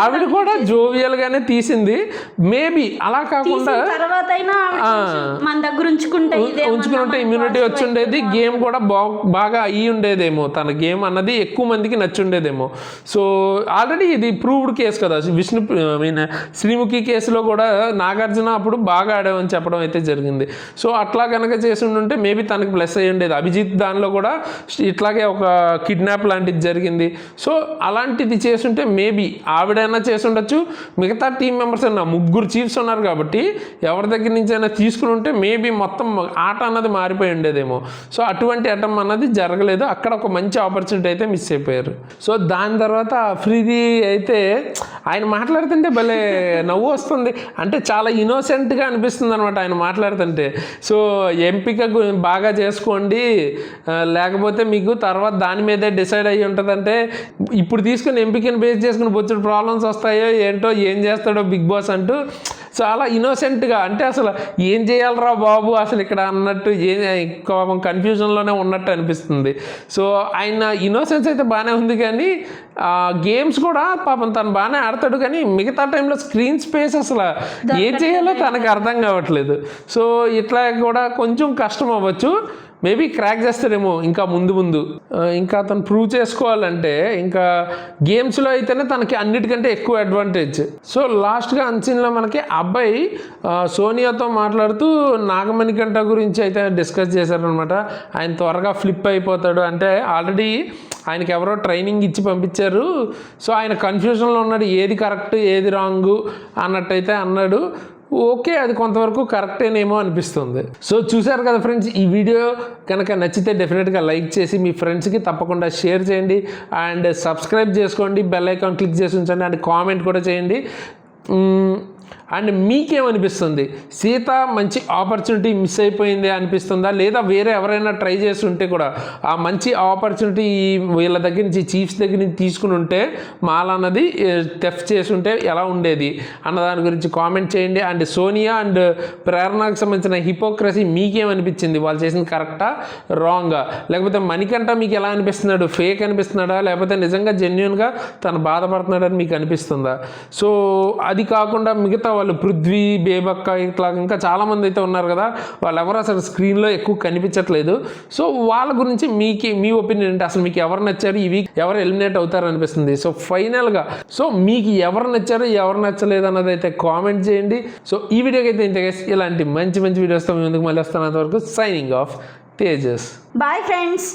ఆవిడ కూడా జోవియల్ గానే తీసింది. మేబీ అలా కాకుండా తర్వాత అయినా మన దగ్గర ఉంచుకుంటే ఇమ్యూనిటీ వచ్చి ఉండేది, గేమ్ కూడా బాగా అయ్యి ఉండేదేమో, తన గేమ్ అన్నది ఎక్కువ మందికి నచ్చుండేదేమో. సో ఆల్రెడీ ఇది ప్రూవ్డ్ కేసు కదా, శ్రీముఖి కేసులో కూడా నాగార్జున అప్పుడు బాగా ఆడామని చెప్పడం అయితే జరిగింది. సో అట్లా కనుక చేసి ఉంటే మేబీ తనకి ప్లస్ అయ్యి ఉండేది. అభిజిత్ దానిలో కూడా ఇట్లాగే ఒక కిడ్నాప్ లాంటిది జరిగింది. సో అలాంటిది చేసుంటే మేబీ ఆవిడైనా చేసి ఉండొచ్చు, మిగతా టీం మెంబర్స్ అయినా 3 చీఫ్స్ ఉన్నారు కాబట్టి ఎవరి దగ్గర నుంచి అయినా తీసుకుని ఉంటే మేబీ మొత్తం ఆట అన్నది మారిపోయి ఉండేదేమో. సో అటువంటి అటెంప్ట్ అన్నది జరగలేదు. అక్కడ ఒక మంచి ఆపర్చునిటీ అయితే మిస్ అయిపోయారు. సో దాని తర్వాత అఫ్రీది అయితే ఆయన మాట్లాడుతుంటే భలే నవ్వు వస్తుంది. అంటే చాలా ఇన్నోసెంట్గా అనిపిస్తుంది అనమాట ఆయన మాట్లాడుతుంటే. సో ఎంపిక బాగా చేసుకోండి, లేకపోతే మీకు తర్వాత దాని మీదే డిసైడ్ అయ్యి ఉంటుందంటే ఇప్పుడు తీసుకుని ఎంపికను బేస్ చేసుకుని బొచ్చుడు ప్రాబ్లమ్స్ వస్తాయో ఏంటో, ఏం చేస్తాడో బిగ్ బాస్ అంటూ చాలా ఇన్నోసెంట్గా, అంటే అసలు ఏం చేయాలరా బాబు అసలు ఇక్కడ అన్నట్టు కన్ఫ్యూజన్లోనే ఉన్నట్టు అనిపిస్తుంది. సో ఆయన ఇన్నోసెన్స్ అయితే బాగానే ఉంది, కానీ గేమ్స్ కూడా పాపం తను బాగానే ఆడతాడు, కానీ మిగతా టైంలో స్క్రీన్ స్పేస్ అసలు ఏం చేయాలో తనకు అర్థం కావట్లేదు. సో ఇట్లా కూడా కొంచెం కష్టం అవ్వచ్చు. మేబీ క్రాక్ చేస్తారేమో ఇంకా ముందు ఇంకా అతను ప్రూవ్ చేసుకోవాలంటే ఇంకా గేమ్స్లో అయితేనే తనకి అన్నిటికంటే ఎక్కువ అడ్వాంటేజ్. సో లాస్ట్గా అన్సీన్లో మనకి అబ్బాయి సోనియాతో మాట్లాడుతూ నాగమణికంఠ గురించి అయితే డిస్కస్ చేశారనమాట. ఆయన త్వరగా ఫ్లిప్ అయిపోతాడు, అంటే ఆల్రెడీ ఆయనకి ఎవరో ట్రైనింగ్ ఇచ్చి పంపించారు. సో ఆయన కన్ఫ్యూజన్లో ఉన్నాడు, ఏది కరెక్ట్ ఏది రాంగు అన్నట్టయితే అన్నాడు. ఓకే, అది కొంతవరకు కరెక్టేనేమో అనిపిస్తుంది. సో చూశారు కదా ఫ్రెండ్స్, ఈ వీడియో కనుక నచ్చితే డెఫినెట్గా లైక్ చేసి మీ ఫ్రెండ్స్కి తప్పకుండా షేర్ చేయండి, అండ్ సబ్స్క్రైబ్ చేసుకోండి, బెల్ ఐకాన్ క్లిక్ చేసి ఉంచండి, అండ్ కామెంట్ కూడా చేయండి. అండ్ మీకేమనిపిస్తుంది, సీత మంచి ఆపర్చునిటీ మిస్ అయిపోయింది అనిపిస్తుందా, లేదా వేరే ఎవరైనా ట్రై చేసి ఉంటే కూడా ఆ మంచి ఆపర్చునిటీ వీళ్ళ దగ్గర నుంచి చీఫ్స్ దగ్గర నుంచి తీసుకుని ఉంటే మాల అన్నది టెఫ్ చేసి ఉంటే ఎలా ఉండేది అన్న దాని గురించి కామెంట్ చేయండి. అండ్ సోనియా అండ్ ప్రేరణకు సంబంధించిన హిపోక్రసీ మీకేమనిపించింది, వాళ్ళు చేసింది కరెక్టా రాంగా, లేకపోతే మణికంఠ మీకు ఎలా అనిపిస్తున్నాడు, ఫేక్ అనిపిస్తున్నాడా, లేకపోతే నిజంగా జెన్యున్గా తను బాధపడుతున్నాడని మీకు అనిపిస్తుందా? సో అది కాకుండా మిగతా వాళ్ళు పృథ్వీ, బేబక్క, ఇట్లా ఇంకా చాలామంది అయితే ఉన్నారు కదా, వాళ్ళు ఎవరు అసలు స్క్రీన్లో ఎక్కువ కనిపించట్లేదు. సో వాళ్ళ గురించి మీ ఒపీనియన్ ఏంటి, అసలు మీకు ఎవరు నచ్చారు, ఇవి ఎవరు ఎలిమినేట్ అవుతారు అనిపిస్తుంది? సో ఫైనల్గా సో మీకు ఎవరు నచ్చారు ఎవరు నచ్చలేదు అన్నది అయితే కామెంట్ చేయండి. సో ఈ వీడియోకి అయితే ఇంత, ఇలాంటి మంచి వీడియోస్తో మీ ముందుకు మళ్ళీ వస్తాను. అంతవరకు signing off, Tejas. Bye friends.